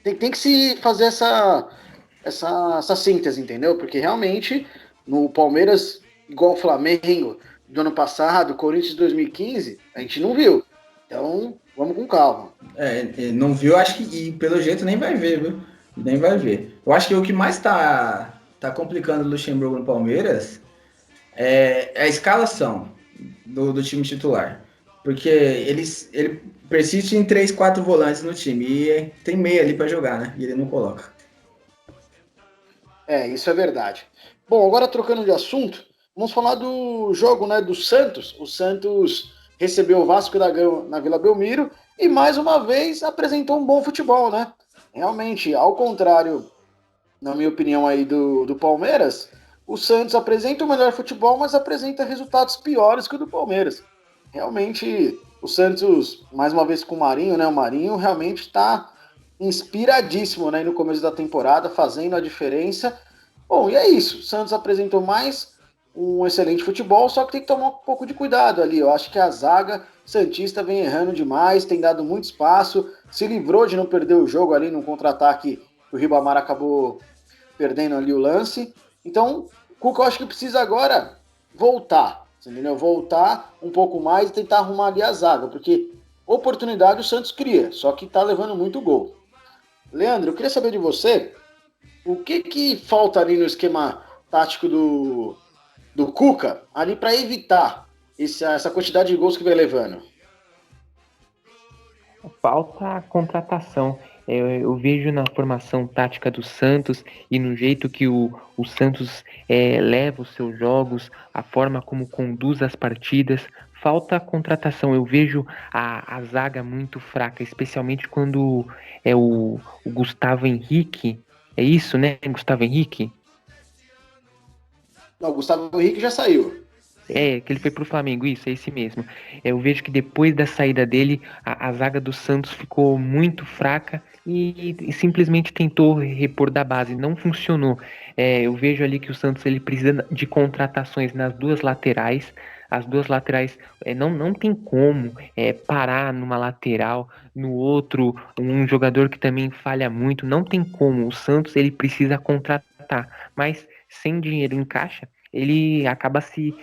tem que se fazer essa síntese, entendeu? Porque realmente no Palmeiras, igual o Flamengo do ano passado, Corinthians de 2015, a gente não viu. Então, vamos com calma. Não viu, acho que, e pelo jeito nem vai ver, viu? Nem vai ver. Eu acho que o que mais tá complicando o Luxemburgo no Palmeiras é a escalação do time titular. Porque ele persiste em 3 4 volantes no time e tem meia ali para jogar, né? E ele não coloca. Isso é verdade. Bom, agora trocando de assunto, vamos falar do jogo, né, do Santos. O Santos recebeu o Vasco da Gama na Vila Belmiro e mais uma vez apresentou um bom futebol, né? Realmente, ao contrário, na minha opinião, aí do Palmeiras, o Santos apresenta o melhor futebol, mas apresenta resultados piores que o do Palmeiras. Realmente, o Santos, mais uma vez com o Marinho, né? O Marinho realmente está inspiradíssimo, né? No começo da temporada, fazendo a diferença. Bom, e é isso. O Santos apresentou mais um excelente futebol, só que tem que tomar um pouco de cuidado ali. Eu acho que a zaga Santista vem errando demais, tem dado muito espaço, se livrou de não perder o jogo ali num contra-ataque que o Ribamar acabou perdendo ali o lance. Então, o Cuca eu acho que precisa agora voltar, entendeu? Voltar um pouco mais e tentar arrumar ali a zaga, porque oportunidade o Santos cria, só que tá levando muito gol. Leandro, eu queria saber de você, o que falta ali no esquema tático do Cuca, ali para evitar essa quantidade de gols que vem levando? Falta a contratação. Eu vejo na formação tática do Santos e no jeito que o Santos leva os seus jogos, a forma como conduz as partidas. Falta a contratação. Eu vejo a zaga muito fraca, especialmente quando é o Gustavo Henrique. É isso, né? Gustavo Henrique? Não, o Gustavo Henrique já saiu. Que ele foi pro Flamengo, isso, é esse mesmo. Eu vejo que depois da saída dele, a zaga do Santos ficou muito fraca e simplesmente tentou repor da base, não funcionou. Eu vejo ali que o Santos ele precisa de contratações nas duas laterais. As duas laterais não tem como parar numa lateral, no outro, um jogador que também falha muito, não tem como. O Santos ele precisa contratar, mas sem dinheiro em caixa, ele acaba se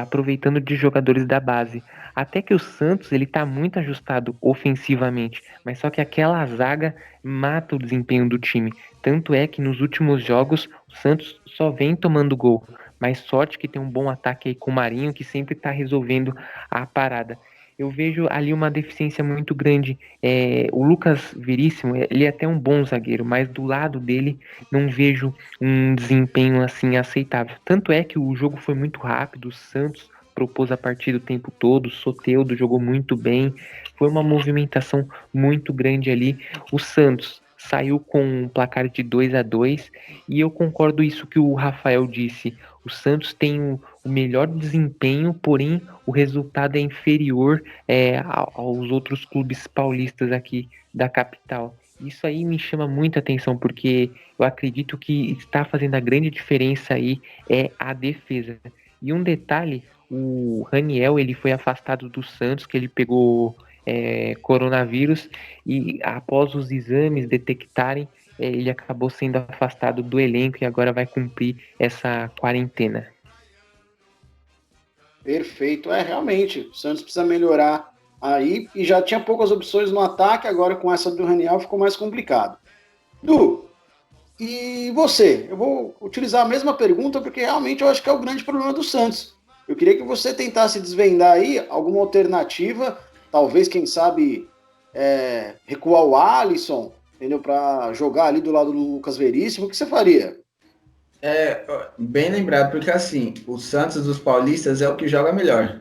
aproveitando de jogadores da base. Até que o Santos ele tá muito ajustado ofensivamente, mas só que aquela zaga mata o desempenho do time. Tanto é que nos últimos jogos o Santos só vem tomando gol. Mas sorte que tem um bom ataque aí com o Marinho que sempre tá resolvendo a parada. Eu vejo ali uma deficiência muito grande. O Lucas Veríssimo, ele é até um bom zagueiro, mas do lado dele não vejo um desempenho assim aceitável. Tanto é que o jogo foi muito rápido, o Santos propôs a partida o tempo todo, o Soteldo jogou muito bem, foi uma movimentação muito grande ali. O Santos saiu com um placar de 2-2 e eu concordo isso que o Rafael disse. O Santos tem o melhor desempenho, porém o resultado é inferior aos outros clubes paulistas aqui da capital. Isso aí me chama muita atenção, porque eu acredito que está fazendo a grande diferença aí a defesa. E um detalhe, o Raniel ele foi afastado do Santos, que ele pegou coronavírus, e após os exames detectarem, ele acabou sendo afastado do elenco e agora vai cumprir essa quarentena. Perfeito, realmente, o Santos precisa melhorar aí, e já tinha poucas opções no ataque, agora com essa do Raniel ficou mais complicado. Du, e você? Eu vou utilizar a mesma pergunta, porque realmente eu acho que é o grande problema do Santos. Eu queria que você tentasse desvendar aí alguma alternativa, talvez, quem sabe, recuar o Alisson, entendeu? Para jogar ali do lado do Lucas Veríssimo, o que você faria? Bem lembrado, porque assim, o Santos dos paulistas é o que joga melhor.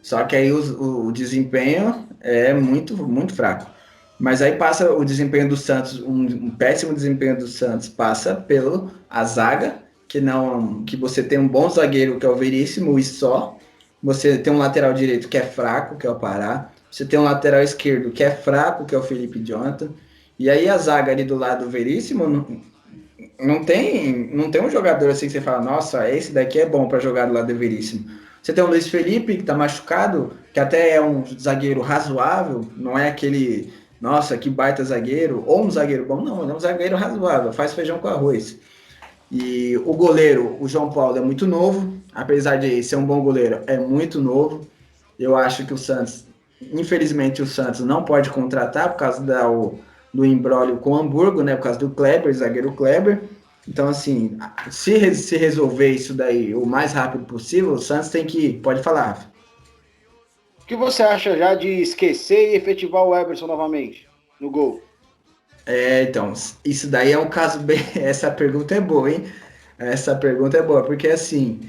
Só que aí o desempenho é muito, muito fraco. Mas aí passa o desempenho do Santos, um péssimo desempenho do Santos passa pelo a zaga, que você tem um bom zagueiro que é o Veríssimo e só. Você tem um lateral direito que é fraco, que é o Pará. Você tem um lateral esquerdo que é fraco, que é o Felipe Jonathan. E aí a zaga ali do lado do Veríssimo não tem um jogador assim que você fala, nossa, esse daqui é bom para jogar do lado do Veríssimo. Você tem o Luiz Felipe, que tá machucado, que até é um zagueiro razoável, não é aquele, nossa, que baita zagueiro, ou um zagueiro bom, não, ele é um zagueiro razoável, faz feijão com arroz. E o goleiro, o João Paulo, é muito novo, apesar de ser um bom goleiro, é muito novo. Eu acho que o Santos, infelizmente, o Santos não pode contratar por causa do imbróglio com o Hamburgo, né? Por causa do Kleber, zagueiro Kleber. Então, assim, se resolver isso daí o mais rápido possível, o Santos tem que. Pode falar. O que você acha já de esquecer e efetivar o Everson novamente no gol? Então, isso daí é um caso bem. Essa pergunta é boa, hein? Essa pergunta é boa, porque assim,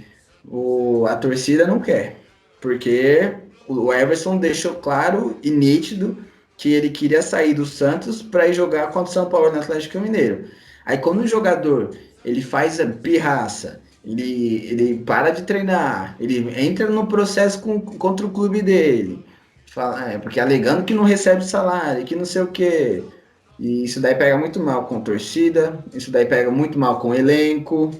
a torcida não quer. Porque o Everson deixou claro e nítido que ele queria sair do Santos para ir jogar contra o São Paulo no Atlético Mineiro. Aí quando o jogador ele faz a pirraça, ele para de treinar, ele entra no processo contra o clube dele, porque alegando que não recebe salário, que não sei o quê. E isso daí pega muito mal com a torcida, isso daí pega muito mal com o elenco,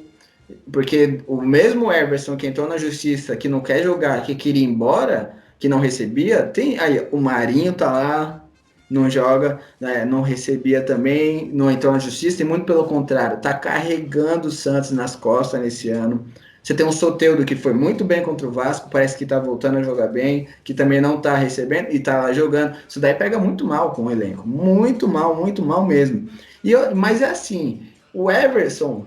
porque o mesmo Everson que entrou na justiça, que não quer jogar, que queria ir embora, que não recebia, tem aí o Marinho tá lá, não joga, né, não recebia também, não entrou na justiça, e muito pelo contrário, tá carregando o Santos nas costas nesse ano. Você tem um Soteldo que foi muito bem contra o Vasco, parece que tá voltando a jogar bem, que também não tá recebendo e tá lá jogando. Isso daí pega muito mal com o elenco, muito mal mesmo. Mas é assim, o Everson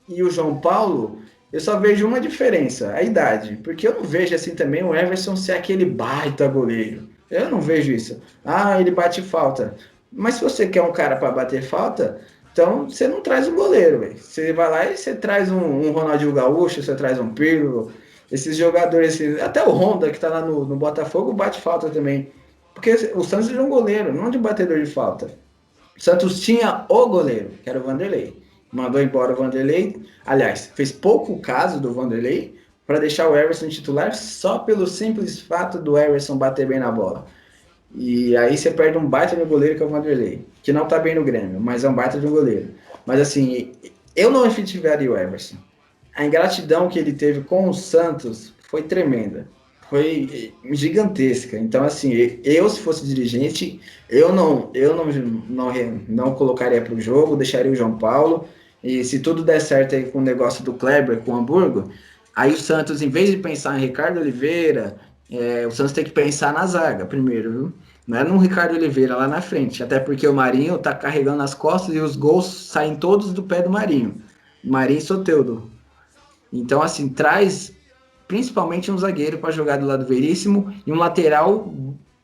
e o João Paulo, eu só vejo uma diferença, a idade. Porque eu não vejo assim também o Everson ser aquele baita goleiro. Eu não vejo isso. Ah, ele bate falta. Mas se você quer um cara para bater falta, então você não traz um goleiro, véio. Você vai lá e você traz um Ronaldinho Gaúcho, você traz um Pirlo, esses jogadores, até o Honda que tá lá no Botafogo bate falta também. Porque o Santos é um goleiro, não de batedor de falta. O Santos tinha o goleiro, que era o Vanderlei. Mandou embora o Vanderlei. Aliás, fez pouco caso do Vanderlei para deixar o Everson titular só pelo simples fato do Everson bater bem na bola. E aí você perde um baita de goleiro que é o Vanderlei, que não tá bem no Grêmio, mas é um baita de um goleiro. Mas assim, eu não efetivaria o Everson. A ingratidão que ele teve com o Santos foi tremenda. Foi gigantesca. Então, assim, eu se fosse dirigente, eu não colocaria para o jogo, deixaria o João Paulo. E se tudo der certo aí com o negócio do Kleber com o Hamburgo, aí o Santos, em vez de pensar em Ricardo Oliveira, o Santos tem que pensar na zaga primeiro, viu? Não é no Ricardo Oliveira lá na frente, até porque o Marinho tá carregando nas costas e os gols saem todos do pé do Marinho. Marinho e Soteldo. Então, assim, traz principalmente um zagueiro para jogar do lado Veríssimo e um lateral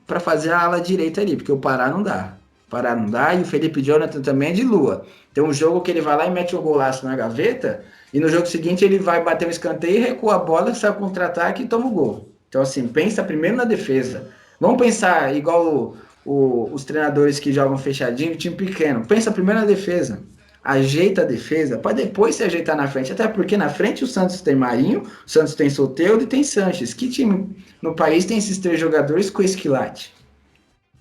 para fazer a ala direita ali, porque o Pará não dá. O Pará não dá e o Felipe Jonathan também é de lua. Tem um jogo que ele vai lá e mete um golaço na gaveta e no jogo seguinte ele vai bater um escanteio, recua a bola, sai o contra-ataque e toma o gol. Então, assim, pensa primeiro na defesa. Vamos pensar igual os treinadores que jogam fechadinho, time pequeno. Pensa primeiro na defesa. Ajeita a defesa para depois se ajeitar na frente. Até porque na frente o Santos tem Marinho, o Santos tem Soteldo e tem Sanches. Que time no país tem esses três jogadores com esse quilate?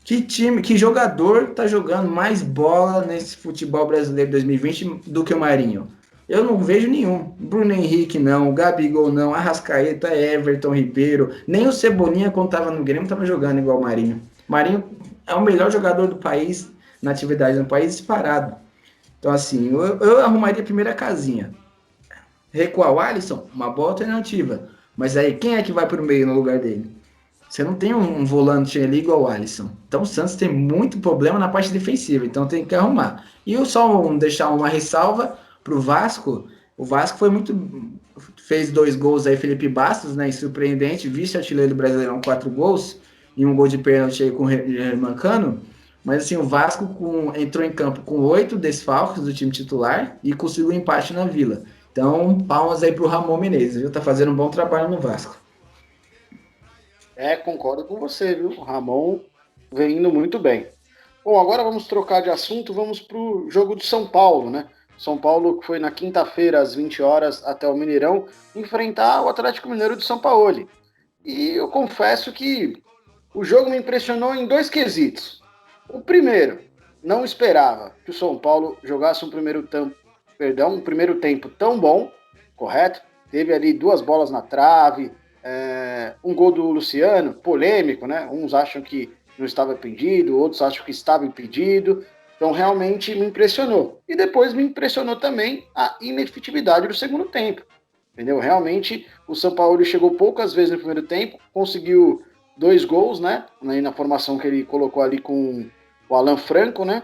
Que jogador tá jogando mais bola nesse futebol brasileiro 2020 do que o Marinho? Eu não vejo nenhum. Bruno Henrique não, Gabigol não, Arrascaeta, Everton, Ribeiro, nem o Cebolinha quando tava no Grêmio tava jogando igual o Marinho. Marinho é o melhor jogador do país, na atividade no país, disparado. Então, assim, eu arrumaria a primeira casinha. Recuar o Alisson, uma boa alternativa. Mas aí, quem é que vai para o meio no lugar dele? Você não tem um volante ali igual o Alisson. Então o Santos tem muito problema na parte defensiva, então tem que arrumar. E eu só deixar uma ressalva pro Vasco. O Vasco foi muito. Fez 2 gols aí, Felipe Bastos, né? Surpreendente, vice-artilheiro do Brasileirão, 4 gols, e um gol de pênalti aí com o Herman Cano. Mas assim, o Vasco entrou em campo com 8 desfalques do time titular e conseguiu um empate na Vila. Então, palmas aí pro Ramon Menezes, viu? Tá fazendo um bom trabalho no Vasco. Concordo com você, viu? O Ramon vem indo muito bem. Bom, agora vamos trocar de assunto, vamos para o jogo de São Paulo, né? São Paulo que foi na quinta-feira, às 20 horas, até o Mineirão, enfrentar o Atlético Mineiro de São Paulo. E eu confesso que o jogo me impressionou em 2 quesitos. O primeiro, não esperava que o São Paulo jogasse um primeiro tempo tão bom, correto? Teve ali 2 bolas na trave, um gol do Luciano, polêmico, né? Uns acham que não estava impedido, outros acham que estava impedido. Então, realmente me impressionou. E depois me impressionou também a inefetividade do segundo tempo. Entendeu? Realmente, o São Paulo chegou poucas vezes no primeiro tempo, conseguiu 2 gols, né? Na formação que ele colocou ali com o Alan Franco, né?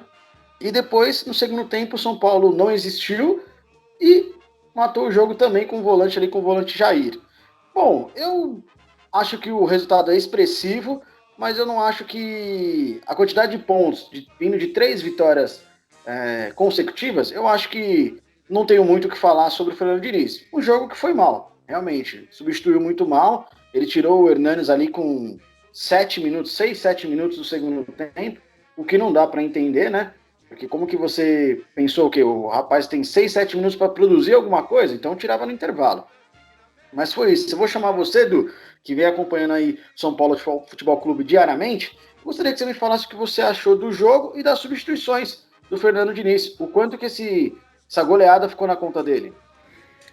E depois, no segundo tempo, o São Paulo não existiu e matou o jogo também com o volante Jair. Bom, eu acho que o resultado é expressivo, mas eu não acho que a quantidade de pontos, vindo de 3 vitórias consecutivas, eu acho que não tenho muito o que falar sobre o Fernando Diniz. Um jogo que foi mal, realmente, substituiu muito mal, ele tirou o Hernanes ali com 6, 7 minutos do segundo tempo, o que não dá para entender, né? Porque como que você pensou que o rapaz tem 6, 7 minutos para produzir alguma coisa? Então tirava no intervalo. Mas foi isso. Eu vou chamar você, Edu, que vem acompanhando aí São Paulo Futebol Clube diariamente. Gostaria que você me falasse o que você achou do jogo e das substituições do Fernando Diniz. O quanto que essa goleada ficou na conta dele.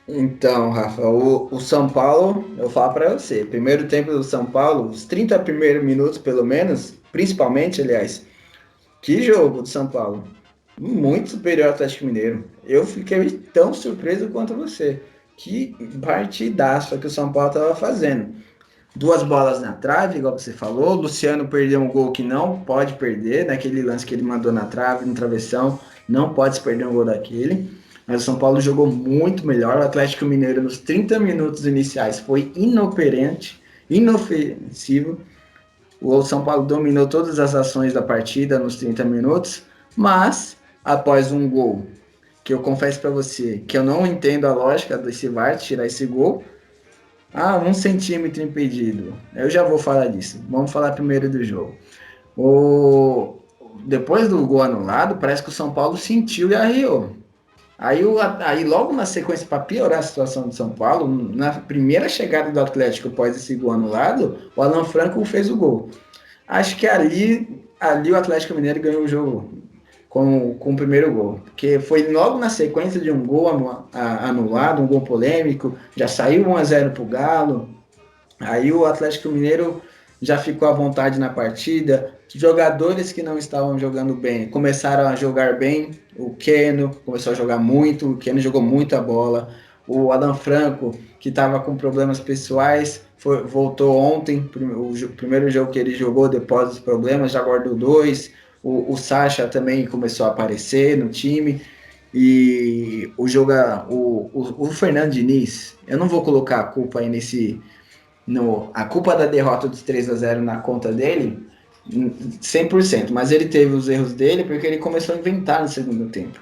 Então, Rafa, o São Paulo, eu falo para você, primeiro tempo do São Paulo, os 30 primeiros minutos pelo menos, principalmente, aliás, que jogo do São Paulo. Muito superior ao Atlético Mineiro. Eu fiquei tão surpreso quanto você. Que partidaça que o São Paulo estava fazendo. 2 bolas na trave, igual você falou. O Luciano perdeu um gol que não pode perder, naquele lance que ele mandou na trave, no travessão. Não pode se perder um gol daquele. Mas o São Paulo jogou muito melhor. O Atlético Mineiro, nos 30 minutos iniciais, foi inoperante, inofensivo. O São Paulo dominou todas as ações da partida nos 30 minutos, mas após um gol, que eu confesso para você que eu não entendo a lógica desse VAR tirar esse gol. 1 centímetro impedido. Eu já vou falar disso. Vamos falar primeiro do jogo. Depois do gol anulado, parece que o São Paulo sentiu e arriou. Aí logo na sequência, para piorar a situação do São Paulo, na primeira chegada do Atlético após esse gol anulado, o Alan Franco fez o gol. Acho que ali o Atlético Mineiro ganhou o jogo com o primeiro gol, porque foi logo na sequência de um gol anulado, um gol polêmico, já saiu 1-0 pro Galo, aí o Atlético Mineiro já ficou à vontade na partida, jogadores que não estavam jogando bem começaram a jogar bem, o Keno começou a jogar muito, o Keno jogou muita bola, o Alan Franco, que estava com problemas pessoais, voltou ontem, o primeiro jogo que ele jogou depois dos problemas, já guardou 2, o Sacha também começou a aparecer no time. E o Fernando Diniz, eu não vou colocar a culpa aí a culpa da derrota dos 3-0 na conta dele, 100%, mas ele teve os erros dele porque ele começou a inventar no segundo tempo.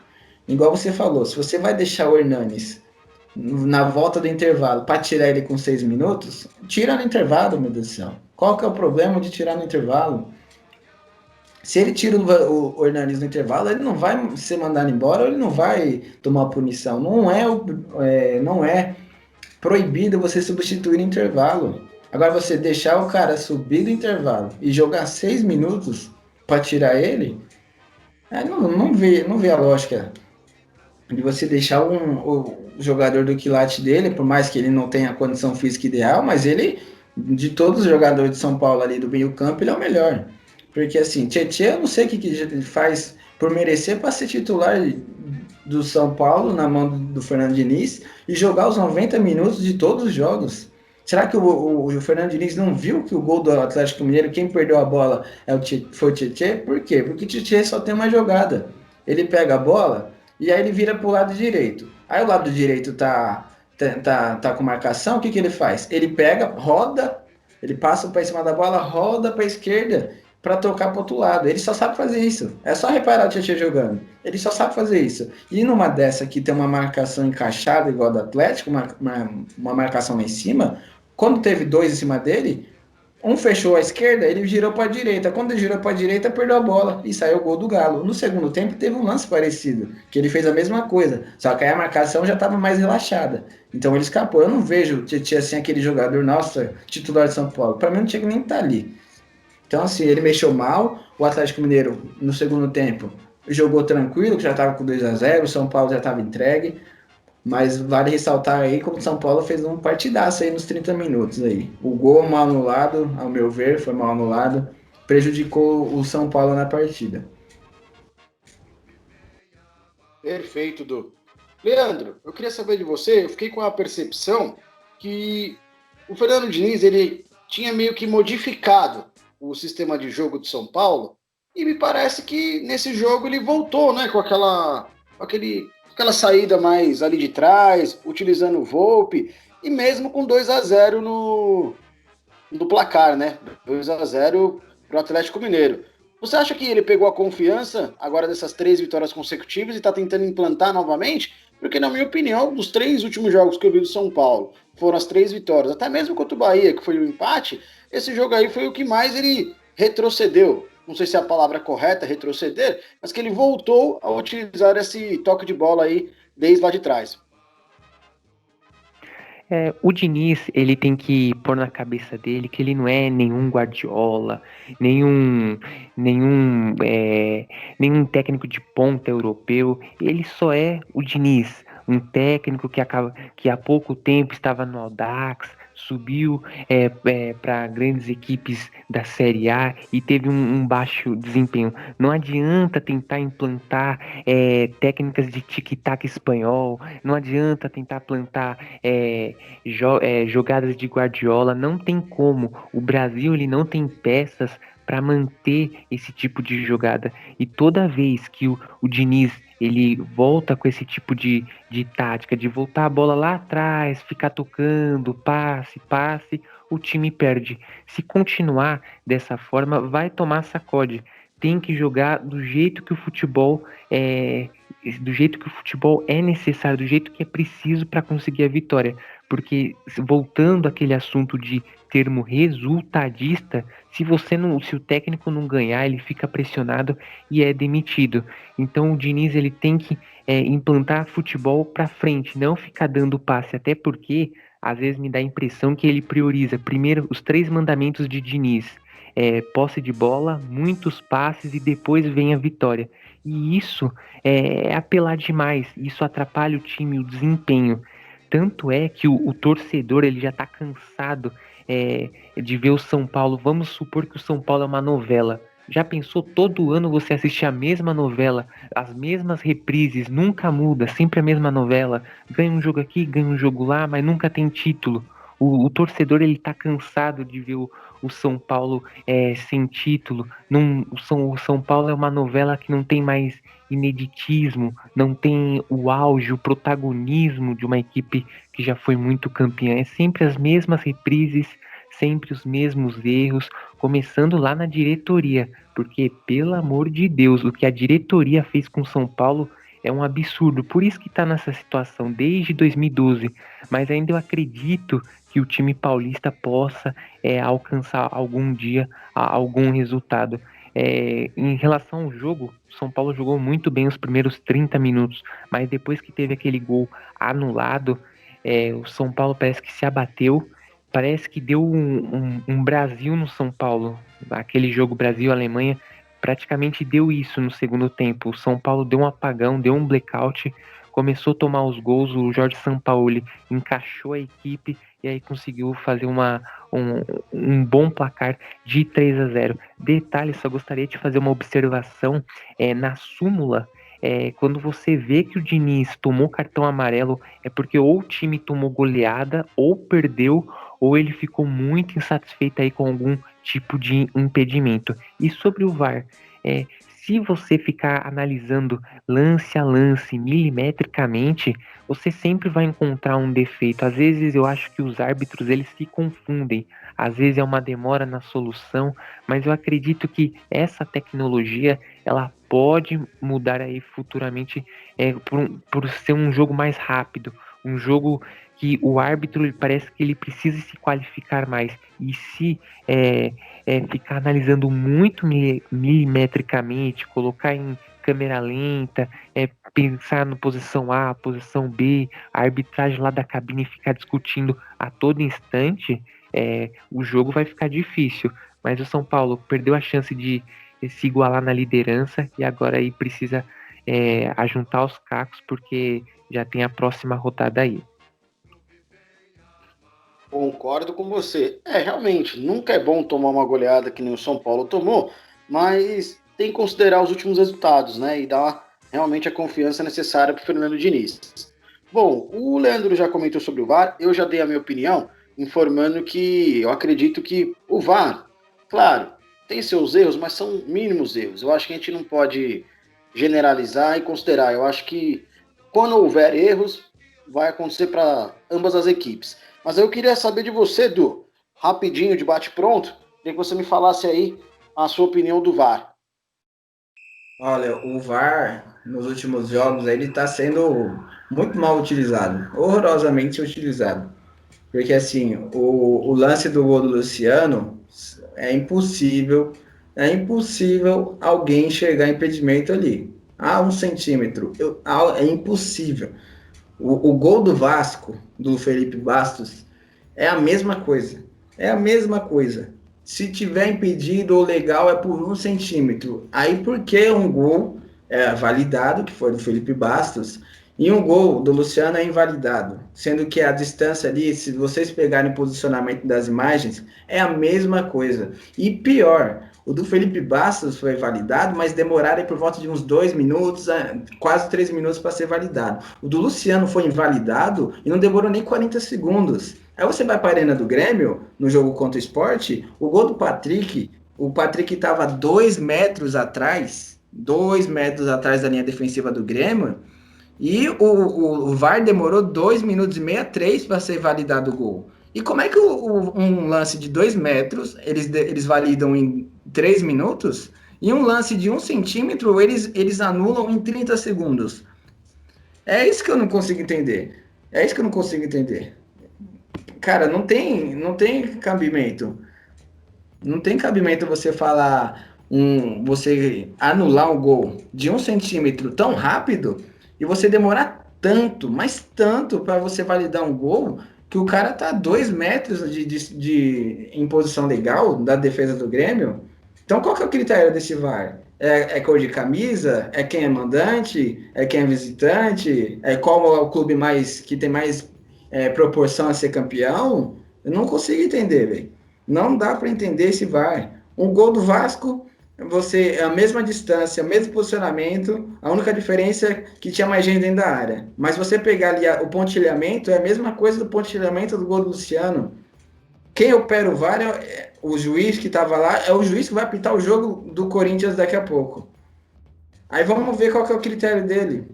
Igual você falou, se você vai deixar o Hernanes na volta do intervalo para tirar ele com 6 minutos, tira no intervalo, meu Deus do céu. Qual que é o problema de tirar no intervalo? Se ele tira o Hernanes no intervalo, ele não vai ser mandado embora, ou ele não vai tomar punição. Não é proibido você substituir no intervalo. Agora, você deixar o cara subir do intervalo e jogar 6 minutos para tirar ele, não vê a lógica de você deixar o jogador do quilate dele, por mais que ele não tenha a condição física ideal, mas ele, de todos os jogadores de São Paulo ali do meio campo, ele é o melhor. Porque assim, Tietchan, eu não sei o que ele faz por merecer para ser titular do São Paulo na mão do Fernando Diniz e jogar os 90 minutos de todos os jogos. Será que o Fernando Diniz não viu que o gol do Atlético Mineiro, quem perdeu a bola foi o Tietê? Por quê? Porque o Tietê só tem uma jogada. Ele pega a bola e aí ele vira pro lado direito. Aí o lado direito tá com marcação, o que ele faz? Ele pega, roda, ele passa para cima da bola, roda para a esquerda para tocar para outro lado. Ele só sabe fazer isso. É só reparar o Tietê jogando. Ele só sabe fazer isso. E numa dessa aqui tem uma marcação encaixada igual a do Atlético, uma marcação lá em cima. Quando teve dois em cima dele, um fechou à esquerda, ele girou para a direita. Quando ele girou para a direita, perdeu a bola e saiu o gol do Galo. No segundo tempo, teve um lance parecido, que ele fez a mesma coisa, só que aí a marcação já estava mais relaxada. Então ele escapou. Eu não vejo o Tietchan assim, aquele jogador, nossa, titular de São Paulo. Para mim, não tinha que nem estar ali. Então, assim, ele mexeu mal. O Atlético Mineiro, no segundo tempo, jogou tranquilo, que já estava com 2-0. O São Paulo já estava entregue. Mas vale ressaltar aí como o São Paulo fez um partidaço aí nos 30 minutos aí. O gol mal anulado, ao meu ver, foi mal anulado, prejudicou o São Paulo na partida. Perfeito, Du. Leandro, eu queria saber de você, eu fiquei com a percepção que o Fernando Diniz, ele tinha meio que modificado o sistema de jogo do São Paulo, e me parece que nesse jogo ele voltou, né, com aquela saída mais ali de trás, utilizando o Volpe, e mesmo com 2-0 no placar, né, 2-0 para o Atlético Mineiro. Você acha que ele pegou a confiança agora dessas 3 vitórias consecutivas e está tentando implantar novamente? Porque, na minha opinião, dos 3 últimos jogos que eu vi do São Paulo, foram as 3 vitórias, até mesmo contra o Bahia, que foi o empate, esse jogo aí foi o que mais ele retrocedeu. Não sei se é a palavra correta, retroceder, mas que ele voltou a utilizar esse toque de bola aí desde lá de trás. O Diniz, ele tem que pôr na cabeça dele que ele não é nenhum Guardiola, nenhum, nenhum, é, nenhum técnico de ponta europeu. Ele só é o Diniz, um técnico que há pouco tempo estava no Audax, subiu para grandes equipes da Série A e teve um baixo desempenho. Não adianta tentar implantar técnicas de tic-tac espanhol, não adianta tentar plantar jogadas de Guardiola, não tem como. O Brasil ele não tem peças para manter esse tipo de jogada. E toda vez que o Diniz ele volta com esse tipo de tática, de voltar a bola lá atrás, ficar tocando, passe, o time perde. Se continuar dessa forma, vai tomar sacode. Tem que jogar do jeito que o futebol é necessário, do jeito que é preciso para conseguir a vitória. Porque voltando àquele assunto de termo resultadista, se o técnico não ganhar, ele fica pressionado e é demitido. Então o Diniz ele tem que implantar futebol para frente, não ficar dando passe, até porque às vezes me dá a impressão que ele prioriza primeiro os 3 mandamentos de Diniz. Posse de bola, muitos passes e depois vem a vitória. E isso é apelar demais, isso atrapalha o time, o desempenho. Tanto é que o torcedor ele já está cansado de ver o São Paulo. Vamos supor que o São Paulo é uma novela. Já pensou todo ano você assistir a mesma novela, as mesmas reprises, nunca muda, sempre a mesma novela. Ganha um jogo aqui, ganha um jogo lá, mas nunca tem título. O torcedor ele tá cansado de ver o São Paulo sem título. O São Paulo é uma novela que não tem mais ineditismo, não tem o auge, o protagonismo de uma equipe que já foi muito campeã. É sempre as mesmas reprises, sempre os mesmos erros, começando lá na diretoria, porque, pelo amor de Deus, o que a diretoria fez com o São Paulo é um absurdo. Por isso que está nessa situação desde 2012. Mas ainda eu acredito que o time paulista possa alcançar algum dia algum resultado. Em relação ao jogo, o São Paulo jogou muito bem os primeiros 30 minutos, mas depois que teve aquele gol anulado, o São Paulo parece que se abateu, parece que deu um Brasil no São Paulo. Aquele jogo Brasil-Alemanha praticamente deu isso no segundo tempo. O São Paulo deu um apagão, deu um blackout, começou a tomar os gols, o Jorge Sampaoli encaixou a equipe e aí conseguiu fazer um bom placar de 3-0. Detalhe, só gostaria de fazer uma observação na súmula. Quando você vê que o Diniz tomou cartão amarelo, é porque ou o time tomou goleada, ou perdeu, ou ele ficou muito insatisfeito aí com algum tipo de impedimento. E sobre o VAR, se você ficar analisando lance a lance, milimetricamente, você sempre vai encontrar um defeito. Às vezes eu acho que os árbitros eles se confundem, às vezes é uma demora na solução, mas eu acredito que essa tecnologia ela pode mudar aí futuramente por ser um jogo mais rápido, um jogo que o árbitro parece que ele precisa se qualificar mais e se ficar analisando muito milimetricamente, colocar em câmera lenta, pensar na posição A, posição B, a arbitragem lá da cabine ficar discutindo a todo instante, o jogo vai ficar difícil. Mas o São Paulo perdeu a chance de se igualar na liderança e agora aí precisa ajuntar os cacos porque já tem a próxima rodada aí. Concordo com você. Realmente, nunca é bom tomar uma goleada que nem o São Paulo tomou, mas tem que considerar os últimos resultados, né? E dar realmente a confiança necessária para o Fernando Diniz. Bom, o Leandro já comentou sobre o VAR, eu já dei a minha opinião, informando que eu acredito que o VAR, claro, tem seus erros, mas são mínimos erros. Eu acho que a gente não pode generalizar e considerar. Eu acho que quando houver erros, vai acontecer para ambas as equipes. Mas eu queria saber de você, Edu, rapidinho, de bate-pronto, queria que você me falasse aí a sua opinião do VAR. Olha, o VAR, nos últimos jogos, ele está sendo muito mal utilizado, horrorosamente utilizado. Porque, assim, o lance do gol do Luciano, é impossível alguém enxergar impedimento ali. 1 centímetro, é impossível. O gol do Vasco, do Felipe Bastos, é a mesma coisa. É a mesma coisa. Se tiver impedido ou legal é por 1 centímetro. Aí por que um gol é validado, que foi do Felipe Bastos, e um gol do Luciano é invalidado? Sendo que a distância ali, se vocês pegarem o posicionamento das imagens, é a mesma coisa. E pior, o do Felipe Bastos foi validado, mas demoraram por volta de uns 2 minutos, quase 3 minutos para ser validado. O do Luciano foi invalidado e não demorou nem 40 segundos. Aí você vai para a Arena do Grêmio, no jogo contra o Sport, o gol do Patrick, o Patrick estava 2 metros atrás da linha defensiva do Grêmio, e o VAR demorou 2 minutos e meio, 3 para ser validado o gol. E como é que um lance de 2 metros, eles validam em 3 minutos, e um lance de 1 centímetro, eles anulam em 30 segundos? É isso que eu não consigo entender. Cara, não tem cabimento. Não tem cabimento você falar, você anular um gol de 1 centímetro tão rápido e você demorar tanto, mas tanto para você validar um gol que o cara tá a 2 metros em posição legal da defesa do Grêmio. Então qual que é o critério desse VAR? É cor de camisa? É quem é mandante? É quem é visitante? Qual é o clube que tem mais proporção a ser campeão? Eu não consigo entender, velho. Não dá para entender esse VAR. Um gol do Vasco, a mesma distância, o mesmo posicionamento, a única diferença é que tinha mais gente dentro da área. Mas você pegar ali o pontilhamento, é a mesma coisa do pontilhamento do gol do Luciano. Quem opera o VAR o juiz que estava lá, é o juiz que vai apitar o jogo do Corinthians daqui a pouco. Aí vamos ver qual que é o critério dele.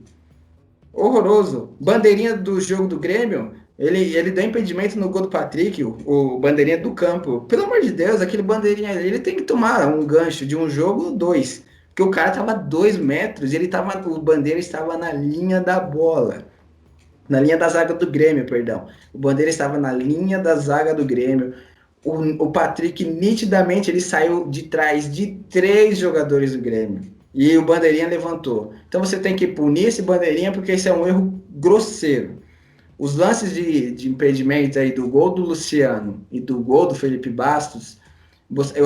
Horroroso. Bandeirinha do jogo do Grêmio, ele deu impedimento no gol do Patrick, o bandeirinha do campo. Pelo amor de Deus, aquele bandeirinha, ele tem que tomar um gancho de um jogo, 2. Porque o cara tava 2 metros e o bandeira estava na linha da bola. Na linha da zaga do Grêmio, perdão. O bandeira estava na linha da zaga do Grêmio. O Patrick, nitidamente, ele saiu de trás de 3 jogadores do Grêmio. E o bandeirinha levantou. Então você tem que punir esse bandeirinha porque esse é um erro grosseiro. Os lances de impedimento aí do gol do Luciano e do gol do Felipe Bastos, eu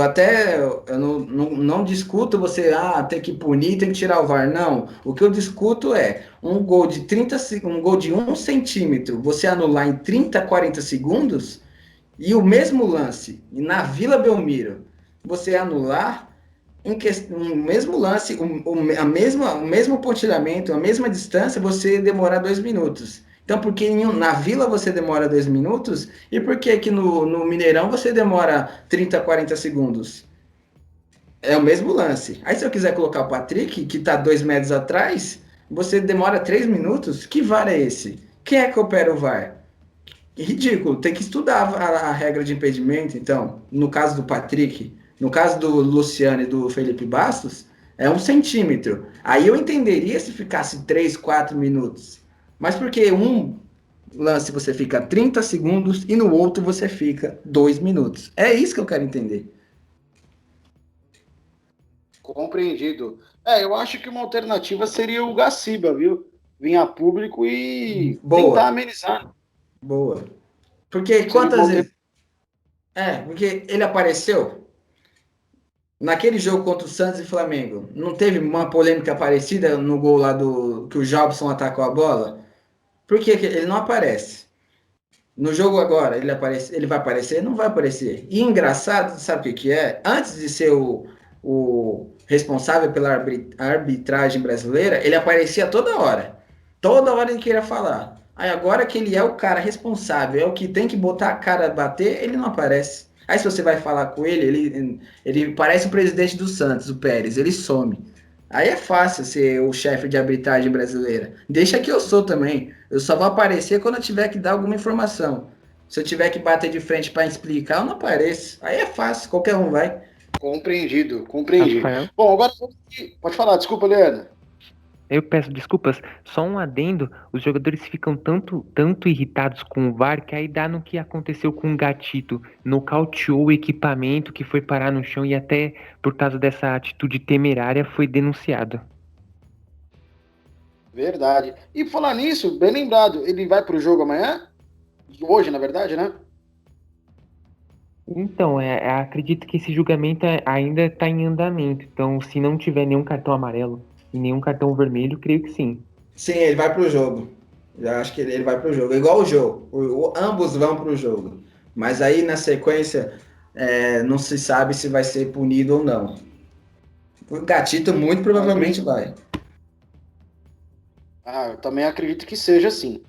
não discuto você ter que punir, tem que tirar o VAR. Não. O que eu discuto é um gol de 1 centímetro, você anular em 30, 40 segundos, e o mesmo lance na Vila Belmiro, você anular o mesmo lance, o mesmo pontilhamento, a mesma distância, você demorar 2 minutos. Então, por que na Vila você demora 2 minutos e por que que no Mineirão você demora 30, 40 segundos? É o mesmo lance. Aí, se eu quiser colocar o Patrick, que tá 2 metros atrás, você demora 3 minutos? Que VAR é esse? Quem é que opera o VAR? Ridículo. Tem que estudar a regra de impedimento, então. No caso do Patrick, no caso do Luciano e do Felipe Bastos, é 1 centímetro. Aí eu entenderia se ficasse 3, 4 minutos. Mas porque um lance você fica 30 segundos e no outro você fica 2 minutos. É isso que eu quero entender. Compreendido. Eu acho que uma alternativa seria o Gaciba, viu? Vir a público e tentar Boa, amenizar. boa. Porque Seria uma quantas alternativa. vezes. Porque ele apareceu naquele jogo contra o Santos e Flamengo. Não teve uma polêmica parecida no gol lá do que o Jobson atacou a bola? Por que que ele não aparece? No jogo agora, ele vai aparecer? Não vai aparecer. E engraçado, sabe o que que é? Antes de ser o responsável pela arbitragem brasileira, ele aparecia toda hora. Toda hora ele queria falar. Aí agora que ele é o cara responsável, é o que tem que botar a cara a bater, ele não aparece. Aí se você vai falar com ele parece o presidente do Santos, o Pérez, ele some. Aí é fácil ser o chefe de arbitragem brasileira. Deixa que eu sou também. Eu só vou aparecer quando eu tiver que dar alguma informação. Se eu tiver que bater de frente para explicar, eu não apareço. Aí é fácil, qualquer um vai. Compreendido, compreendi. Rafael? Bom, agora pode falar, desculpa, Leandro. Eu peço desculpas, só um adendo, os jogadores ficam tanto irritados com o VAR que aí dá no que aconteceu com o Gatito, nocauteou o equipamento que foi parar no chão e até por causa dessa atitude temerária foi denunciado. Verdade. E falar nisso, bem lembrado, ele vai pro jogo amanhã? Hoje, na verdade, né? Então, acredito que esse julgamento ainda está em andamento, então se não tiver nenhum cartão amarelo e nenhum cartão vermelho, creio que sim. Sim, ele vai pro jogo. Já acho que ele vai pro jogo. Igual o jogo. Ambos vão pro jogo. Mas aí na sequência não se sabe se vai ser punido ou não. O Gatito muito provavelmente vai. Eu também acredito que seja assim.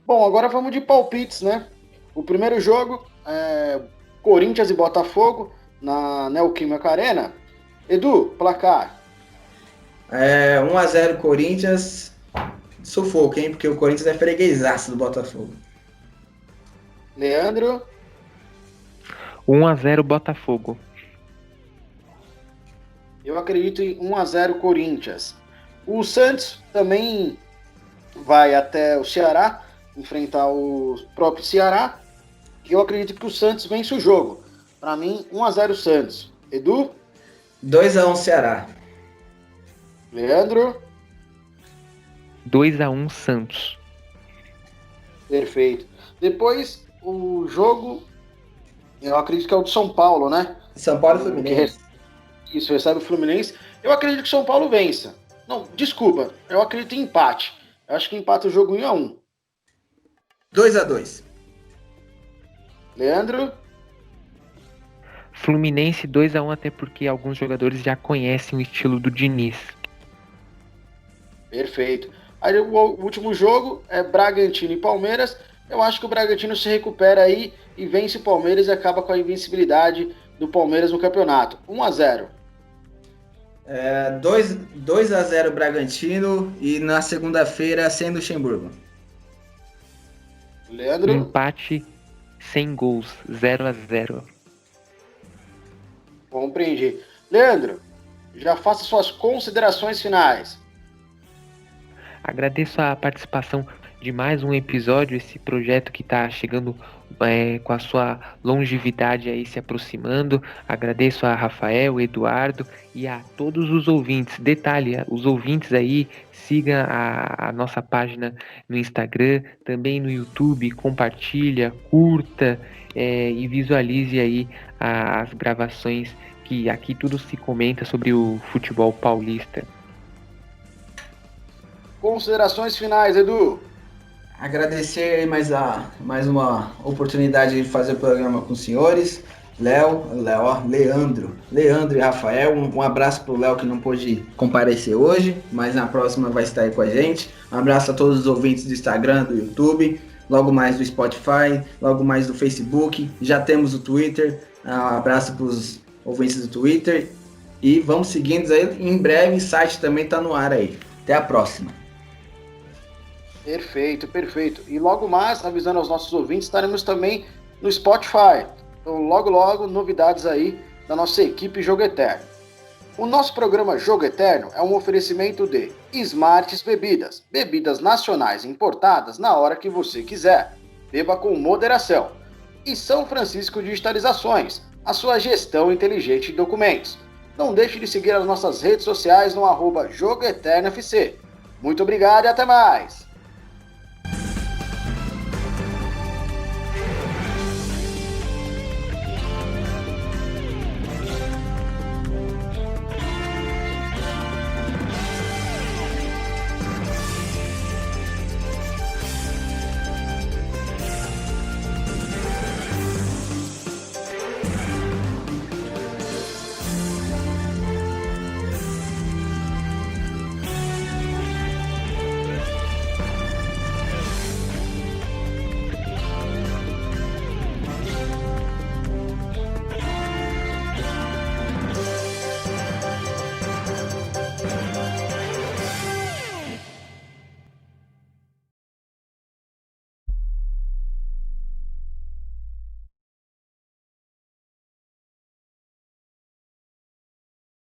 Bom, agora vamos de palpites, né? O primeiro jogo é Corinthians e Botafogo na Neoquímica Arena. Edu, placar. 1-0 Corinthians. Sufoco, hein? Porque o Corinthians é freguesaço do Botafogo. Leandro. 1-0 Botafogo. Eu acredito em 1-0 Corinthians. O Santos também vai até o Ceará, enfrentar o próprio Ceará. E eu acredito que o Santos vence o jogo. Para mim, 1-0 Santos. Edu? 2-1 Ceará. Leandro? 2-1 Santos. Perfeito. Depois, o jogo, eu acredito que é o de São Paulo, né? São Paulo e Fluminense. Isso, recebe o Fluminense. Eu acredito que o São Paulo vença. Não, desculpa, eu acredito em empate. Eu acho que empata o jogo 1-1. 2-2. Leandro? Fluminense 2-1, até porque alguns jogadores já conhecem o estilo do Diniz. Perfeito. Aí o último jogo é Bragantino e Palmeiras. Eu acho que o Bragantino se recupera aí e vence o Palmeiras e acaba com a invencibilidade do Palmeiras no campeonato. 1-0. 2-0 Bragantino e na segunda-feira sem Luxemburgo. Leandro? Empate sem gols, 0-0. Compreendi. Leandro, já faça suas considerações finais. Agradeço a participação de mais um episódio, esse projeto que está chegando com a sua longevidade aí se aproximando. Agradeço a Rafael, Eduardo e a todos os ouvintes. Detalhe, os ouvintes aí, siga a nossa página no Instagram, também no YouTube, compartilha, curta e visualize aí as gravações, que aqui tudo se comenta sobre o futebol paulista. Considerações finais, Edu. Agradecer mais uma oportunidade de fazer o programa com os senhores. Leandro e Rafael. Um abraço pro Léo que não pôde comparecer hoje, mas na próxima vai estar aí com a gente. Um abraço a todos os ouvintes do Instagram, do YouTube, logo mais do Spotify, logo mais do Facebook. Já temos o Twitter. Um abraço pros ouvintes do Twitter. E vamos seguindo aí. Em breve, o site também está no ar aí. Até a próxima. Perfeito. E logo mais, avisando aos nossos ouvintes, estaremos também no Spotify. Então, logo, novidades aí da nossa equipe Jogo Eterno. O nosso programa Jogo Eterno é um oferecimento de Smarts Bebidas, bebidas nacionais importadas na hora que você quiser. Beba com moderação. E São Francisco Digitalizações, a sua gestão inteligente de documentos. Não deixe de seguir as nossas redes sociais no @JogoEternoFC. Muito obrigado e até mais!